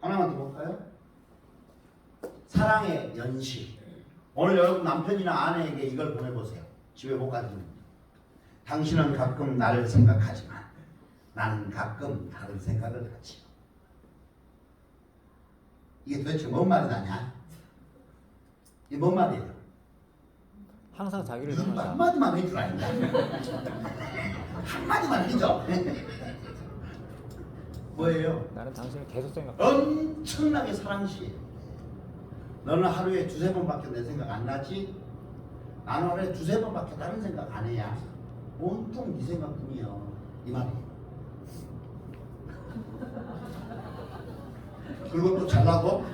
S1: 하나만 더 볼까요? 사랑의 연시. 오늘 여러분 남편이나 아내에게 이걸 보내보세요. 집에 못 가지는. 당신은 가끔 나를 생각하지만 나는 가끔 다른 생각을 하지. 이게 도대체 뭔 말이냐? 이게 뭔 말이에요?
S2: 항상 자기를
S1: 이거
S2: 생각한다.
S1: 한마디만 해주라니까. 한마디만 해줘. 뭐예요?
S2: 나는 당신을 계속 생각.
S1: 엄청나게 사랑시해. 너는 하루에 두세 번밖에 내 생각 안 나지? 나는 하루에 두세 번밖에 다른 생각 안 해야. 온통 네 생각뿐이야. 이 말이에요. 그리고 또 잘나고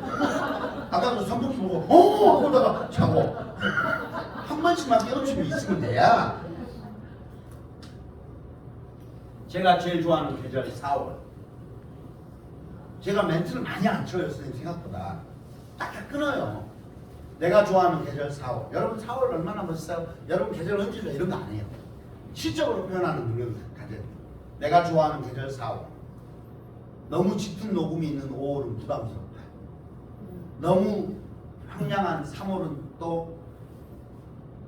S1: 아까도 선풍기 보고 하고다가 자고 한 번씩만 깨우침이 있으면 돼야. 제가 제일 좋아하는 계절이 4월. 제가 멘트를 많이 안 쳐요, 선생님 생각보다. 딱 끊어요. 내가 좋아하는 계절 4월. 여러분 4월 얼마나 멋있어요? 여러분 계절 언제죠? 이런 거 안 해요. 시적으로 표현하는 능력을 가져요. 내가 좋아하는 계절 4월. 너무 짙은 녹음이 있는 5월은 부담스럽다. 너무 황량한 3월은 또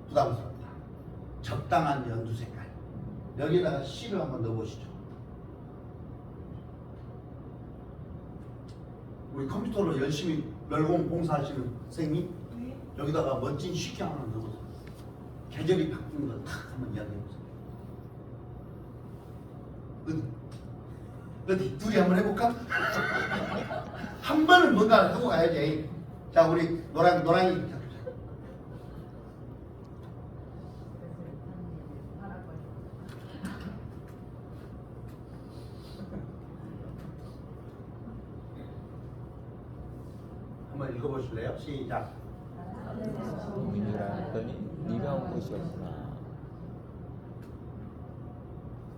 S1: 부담스럽다. 적당한 연두 색깔. 여기다가 시를 한번 넣어보시죠. 우리 컴퓨터로 열심히 멸공 봉사하시는 선생님 여기다가 멋진 시기 하나 넣어보세요. 계절이 바뀌는 걸 탁 한번 이야기해보세요. 어디 둘이 한번 해볼까? 한 번은 뭔가 하고 가야지. 자, 우리 노랑이 한번 읽어보실래요? 시작.
S2: 민이라 했더니 네가 온 것이었구나.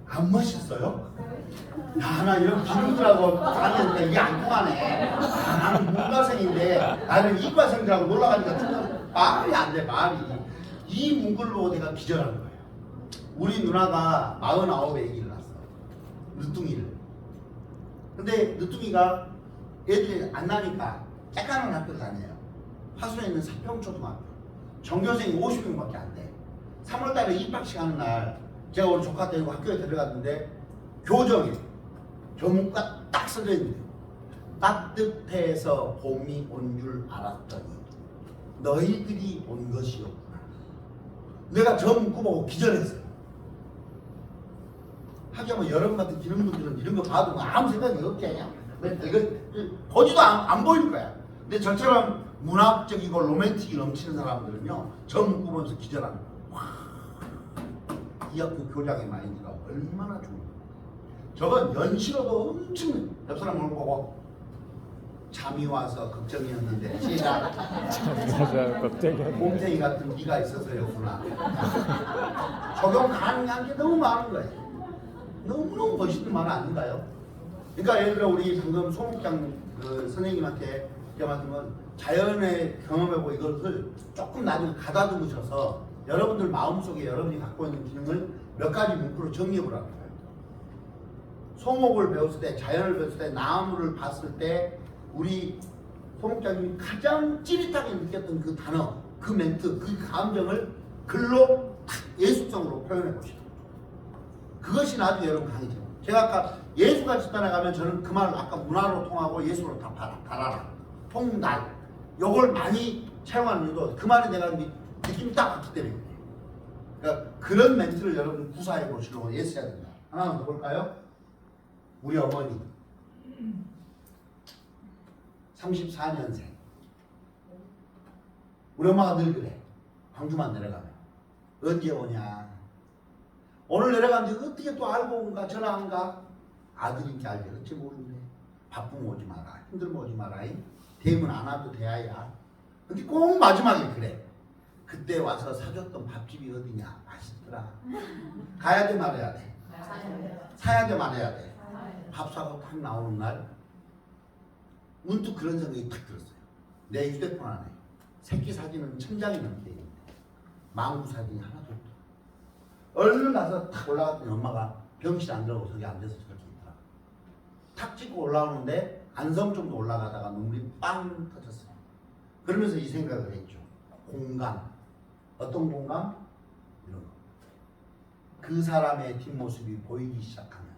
S1: 안 멋있어요? 야, 나 이런 기능들하고 다니는데 이게 안 통하네. 나는 문과생인데 나는 이과생들하고 놀러가니까 좀 말이 안 돼, 말이. 이 문구를 보고 내가 기절한 거예요. 우리 누나가 49에 아기를 낳았어. 늦둥이를. 근데 늦둥이가 애들이 안 나니까 쬐까만 학교를 다녀요. 화순에 있는 사평초등학교. 전교생이 50명밖에 안 돼. 3월달에 입학식 하는 날 제가 우리 조카 데리고 학교에 들어갔는데 교정에 교문과 딱 써져 있는데요. 따뜻해서 봄이 온 줄 알았더니 너희들이 온 것이었구나. 내가 저 문구 보고 기절했어요. 하기야 여러분 같은 기능분들은 이런 거 봐도 아무 생각이 없게 그냥 이거 보지도 안 보일 거야. 근데 저처럼 문학적이고 로맨틱이 넘치는 사람들은요 저 문구 보면서 기절하는 거야. 와, 이 학교 교장의 마인드가 얼마나 좋은 거야. 저건 연시로도 엄청 옆 사람 오는 거고 잠이 와서 걱정이었는데 시작.
S2: 맞아, 걱정이야.
S1: 곰탱이 같은 네가 있어서였구나. 적용 가능한 게 너무 많은 거예요. 너무너무 멋있는 말 아닌가요? 그러니까 예를 들어 우리 방금 소목장 그 선생님한테 제가 말한 건 자연의 경험하고 이것을 조금 나중에 가다듬으셔서 여러분들 마음속에 여러분이 갖고 있는 기능을 몇 가지 문구로 정리해 보라는 거예요. 소목을 배웠을 때, 자연을 배웠을 때, 나무를 봤을 때 우리 소목장님이 가장 찌릿하게 느꼈던 그 단어, 그 멘트, 그 감정을 글로 예술성으로 표현해 보시죠. 그것이 나중에 여러분 강의죠. 제가 아까 예수가 집단에 가면 저는 그 말을 아까 문화로 통하고 예술로 다 달아라. 통날. 요걸 많이 사용하는 이유도 그 말에 내가 느낌이 딱 왔기 때문에. 그러니까 그런 멘트를 여러분 구사해 보시려고 애써야 됩니다. 하나 더 볼까요? 우리 어머니 34년생. 우리 엄마가 늘 그래. 광주만 내려가면 언제 오냐. 오늘 내려갔는데 어떻게 또 알고 온가 전화 안 가? 아들인지 알지 어찌 모르는데 바쁘면 오지 마라. 힘들면 오지 마라. 되면 안 와도 돼야. 근데 꼭 마지막에 그래. 그때 와서 사줬던 밥집이 어디냐. 맛있더라. 가야 돼 말해야 돼. 사야 돼 말해야 돼. 밥 사고 딱 나오는 날 문득 그런 생각이 탁 들었어요. 내 휴대폰 안에 새끼 사진은 1000장이 넘게 있는데 망구 사진이 하나도 없다. 얼른 가서 탁 올라갔더니 엄마가 병실 안 들어가고 저기 앉아서 저렇게 있더라. 탁 찍고 올라오는데 안성 정도 올라가다가 눈물이 빵 터졌어요. 그러면서 이 생각을 했죠. 공감. 어떤 공감? 이런 거. 그 사람의 뒷모습이 보이기 시작하면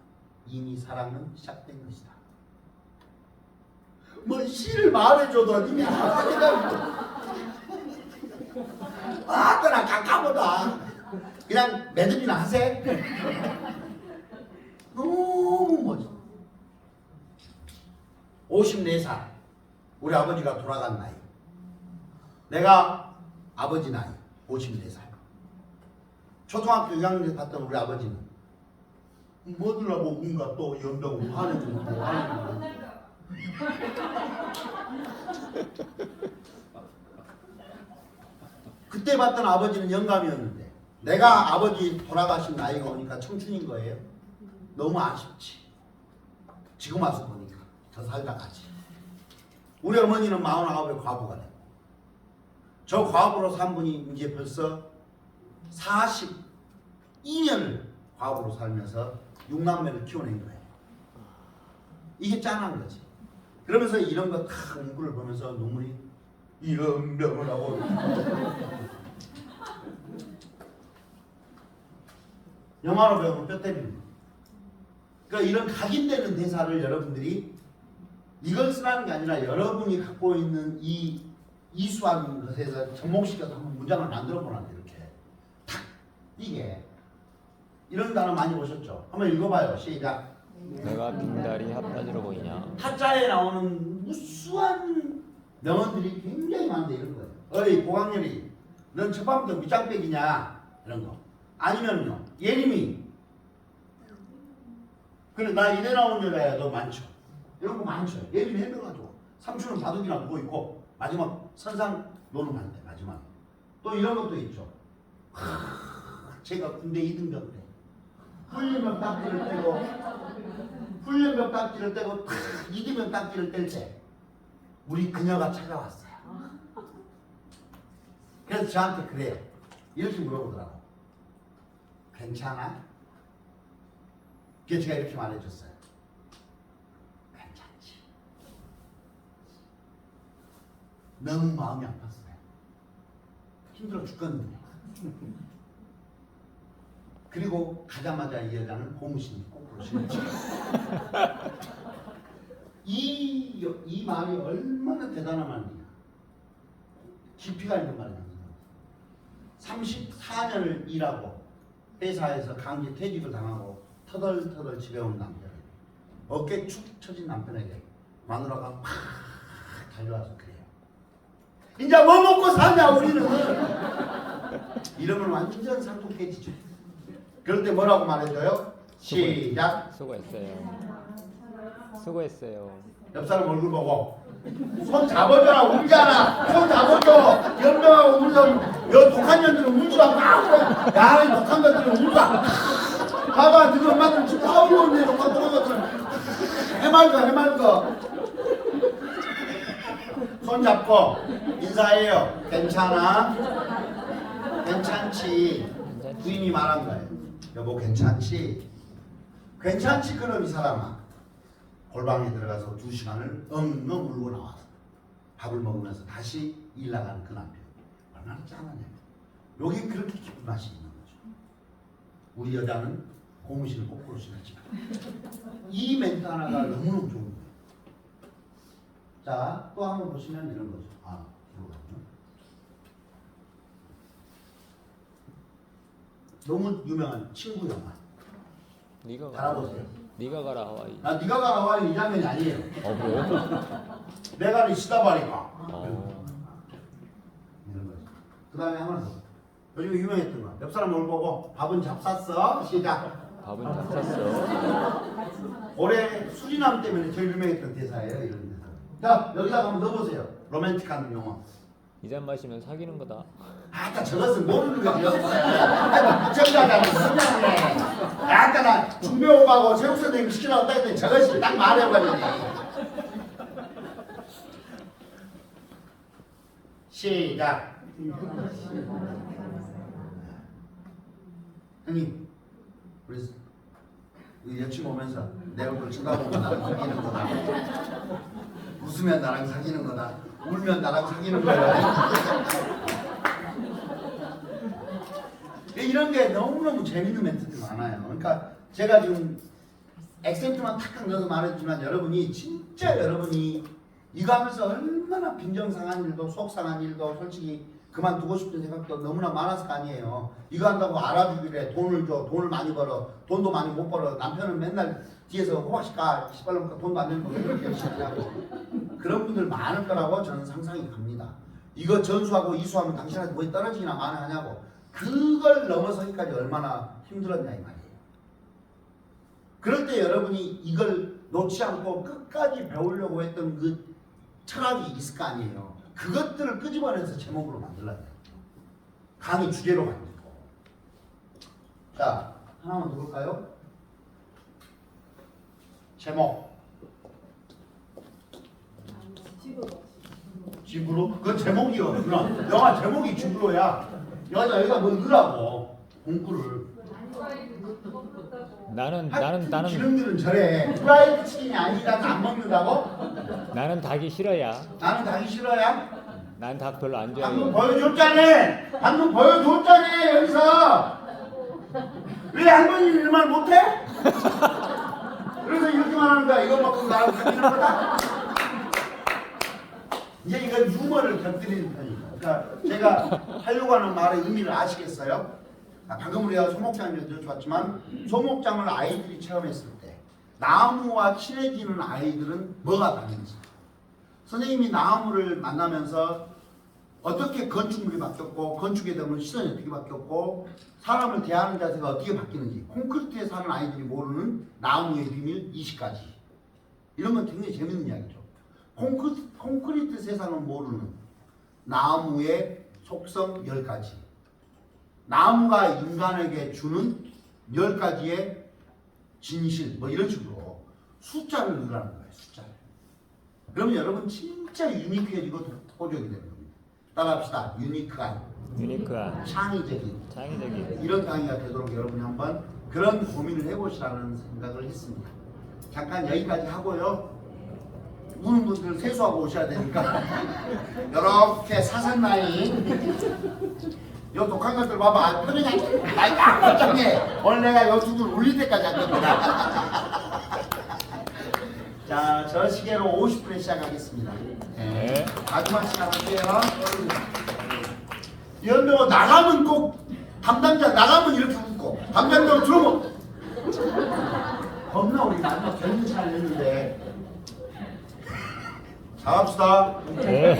S1: 이미 사랑은 시작된 것이다. 뭐 시를 말해줘도 이미 아따나 가까보다 그냥 매듭이나 하세. 너무 멋져. 54살 우리 아버지가 돌아간 나이. 내가 아버지 나이 54살. 초등학교 6학년 갔던 우리 아버지는 뭐들라고 뭔가 또 연병 화내고 뭐 하는 그때 봤던 아버지는 영감이었는데 내가 아버지 돌아가신 나이가 오니까 청춘인 거예요. 너무 아쉽지. 지금 와서 보니까 더 살다 가지. 우리 어머니는 49에 과부가 됐고 저 과부로 산 분이 이제 벌써 42년을 과부로 살면서 6남매를 키워낸 거예요. 이게 짠한 거지. 그러면서 이런 거 다 문구를 보면서 눈물이 연병을 하고 영화로 배우면 뼈 때리는 거. 그러니까 이런 각인되는 대사를 여러분들이 이걸 쓰라는 게 아니라 여러분이 갖고 있는 이 이수한 것에서 접목시켜서 한번 문장을 만들어 보란다. 이렇게 탁 이게 이런 단어 많이 보셨죠? 한번 읽어봐요. 시작.
S2: 내가 빙다리 핫바지로 보이냐?
S1: 타짜에 나오는 무수한 명언들이 굉장히 많은데 이런 거예요. 어이 고강렬이 넌 첫밤부터 밑장빼기냐 이런 거. 아니면요 예림이 그래 나 이래 나온 여자야 너 많죠. 이런 거 많죠. 예림이 해명하죠. 삼촌은 바둑이나 누워있고 마지막 선상 노는 한대 마지막에. 또 이런 것도 있죠. 제가 군대 2등병 때 훈련병 딱지를 떼고 훈련병 딱지를 떼고 2등병 딱지를 뗄 때 우리 그녀가 찾아왔어요. 그래서 저한테 그래요. 이렇게 물어보더라고. 괜찮아? 그래서 제가 이렇게 말해줬어요. 괜찮지. 너무 마음이 아팠어요. 힘들어 죽겠는데. 그리고 가자마자 이 여자는 고무신이 거꾸로 신었죠. 이 말이 얼마나 대단한 말이냐. 깊이가 있는 말이냐. 34년을 일하고 회사에서 강제 퇴직을 당하고 터덜터덜 집에 온 남편, 어깨 축 처진 남편에게 마누라가 막 달려와서 그래요. 이제 뭐 먹고 사냐 우리는. 이러면 완전 상품 깨지죠. 그럴 때 뭐라고 말해줘요? 시작.
S2: 수고했어요. 수고했어요.
S1: 옆 사람 얼굴 보고 손 잡아줘라. 울잖아. 손 잡아줘. 연명하고 울면 여 독한 년들은 울지 마. 막 야, 이 독한 것들은 울지 마. 봐봐, 너희 엄마들 지금 다 울었네. 독한 것들 해맑어. 손 잡고 인사해요. 괜찮아? 괜찮지? 부인이 말한 거예요. 여보 괜찮지? 괜찮지 그럼 이 사람아. 골방에 들어가서 2시간을 엉엉 울고 나와서 밥을 먹으면서 다시 일 나가는 그 남편. 얼마나 짠하냐. 여기 그렇게 기쁜 맛이 있는 거죠. 우리 여자는 고무신을 거꾸로 신었지만 이 멘트 하나가 너무너무 좋은 거예요. 자, 또 한번 보시면 이런 거죠. 아, 이거거든요. 너무 유명한 친구 영화.
S2: 네가 가라.
S1: 알아보세요.
S2: 네가 가라 하와이.
S1: 아, 네가 가라 하와이 이 장면이 아니에요.
S2: 그래요?
S1: 내가 이 시다바리가.
S2: 어.
S1: 이런 거죠. 그 다음에 하나 더. 요즘 유명했던 거. 옆 사람 얼굴 보고 밥은 잡쌌어. 시작.
S2: 밥은 다 샀어.
S1: 올해 수리남 때문에 제일 유명했던 대사예요. 이런 대사. 자, 여기다가 한번 넣어보세요. 로맨틱한 용어.
S2: 이 잔 마시면 사귀는 거다.
S1: 아까 저것은 모르는 거지. 정답이 선장님. 아까 나 중배호하고 최욱 선생님 시키라고 했더니 저것이 딱 말해버리네. 시작. 형님, 우리 여친 오면서 내 얼굴 쳐다보면 나랑 사귀는 거다. 웃으면 나랑 사귀는 거다. 울면 나랑 사귀는 거야. 이런 게 너무너무 재밌는 멘트들이 많아요. 그러니까 제가 지금 액센트만 탁탁 넣어서 말했지만 여러분이 진짜 여러분이 이거 하면서 얼마나 빈정상한 일도 속상한 일도 솔직히 그만두고 싶은 생각도 너무나 많았을 거 아니에요. 이거 한다고 알아주기로 해. 돈을 줘. 돈을 많이 벌어. 돈도 많이 못 벌어. 남편은 맨날 뒤에서 호박씩 까. 시발놈 돈도 안 내는 거 이렇게 열심히 하고. 그런 분들 많을 거라고 저는 상상이 갑니다. 이거 전수하고 이수하면 당신한테 뭐에 떨어지기나 마나하냐고. 그걸 넘어서기까지 얼마나 힘들었냐 이 말이에요. 그럴 때 여러분이 이걸 놓지 않고 끝까지 배우려고 했던 그 철학이 있을 거 아니에요. 그것들을 끄집어내서 제목으로 만들어야 돼요. 강의 주제로 만들고. 자, 하나만 더 볼까요? 제목. 집으로? 그건 제목이요. 누나. 영화 제목이 집으로야. 여기다 뭐 넣으라고. 공구를.
S2: 나는
S1: 기름들은 저래. 프라이드 치킨이 아니라서 안 먹는다고?
S2: 나는 닭이 싫어야.
S1: 나는 닭이 싫어야?
S2: 난 닭 별로 안
S1: 방금
S2: 좋아해.
S1: 보여줬잖아. 방금 보여줬잖아 여기서. 왜 할머니는 이런 말 못해? 그래서 이렇게만 하는 거야. 이거 먹고 나랑 사귀는 거다. 이제 이건 유머를 곁들이는 편이에요. 그러니까 제가 하려고 하는 말의 의미를 아시겠어요? 방금 우리가 소목장을 여쭤봤지만 소목장을 아이들이 체험했을 때 나무와 친해지는 아이들은 뭐가 다른지, 선생님이 나무를 만나면서 어떻게 건축물이 바뀌었고 건축에 대한 시선이 어떻게 바뀌었고 사람을 대하는 자세가 어떻게 바뀌는지, 콘크리트에 사는 아이들이 모르는 나무의 비밀 20가지, 이런 건 굉장히 재밌는 이야기죠. 콘크리트 세상은 모르는 나무의 속성 10가지, 나무가 인간에게 주는 10가지의 진실, 뭐 이런 식으로 숫자를 넣으라는 거예요. 숫자를. 그러면 여러분 진짜 유니크해지고 독보적이 되는 겁니다. 따라합시다. 유니크한.
S2: 유니크한,
S1: 창의적인
S2: 창의적인.
S1: 이런 강의가 되도록 여러분이 한번 그런 고민을 해보시라는 생각을 했습니다. 잠깐 여기까지 하고요. 우는 분들 세수하고 오셔야 되니까 이렇게 사선 라인 요 독한 것들 봐봐. 그냥 나이 딱 멀쩡해. 오늘 내가 요 두 줄 울릴 때까지 할 겁니다. 자, 저 시계로 50분에 시작하겠습니다.
S2: 네.
S1: 마지막 시간 할게요. 연병호 나가면 꼭 담당자 나가면 이렇게 웃고 담당자 들어오면 겁나 우리 마지막 결승 시간 했는데 자 합시다.
S2: 네.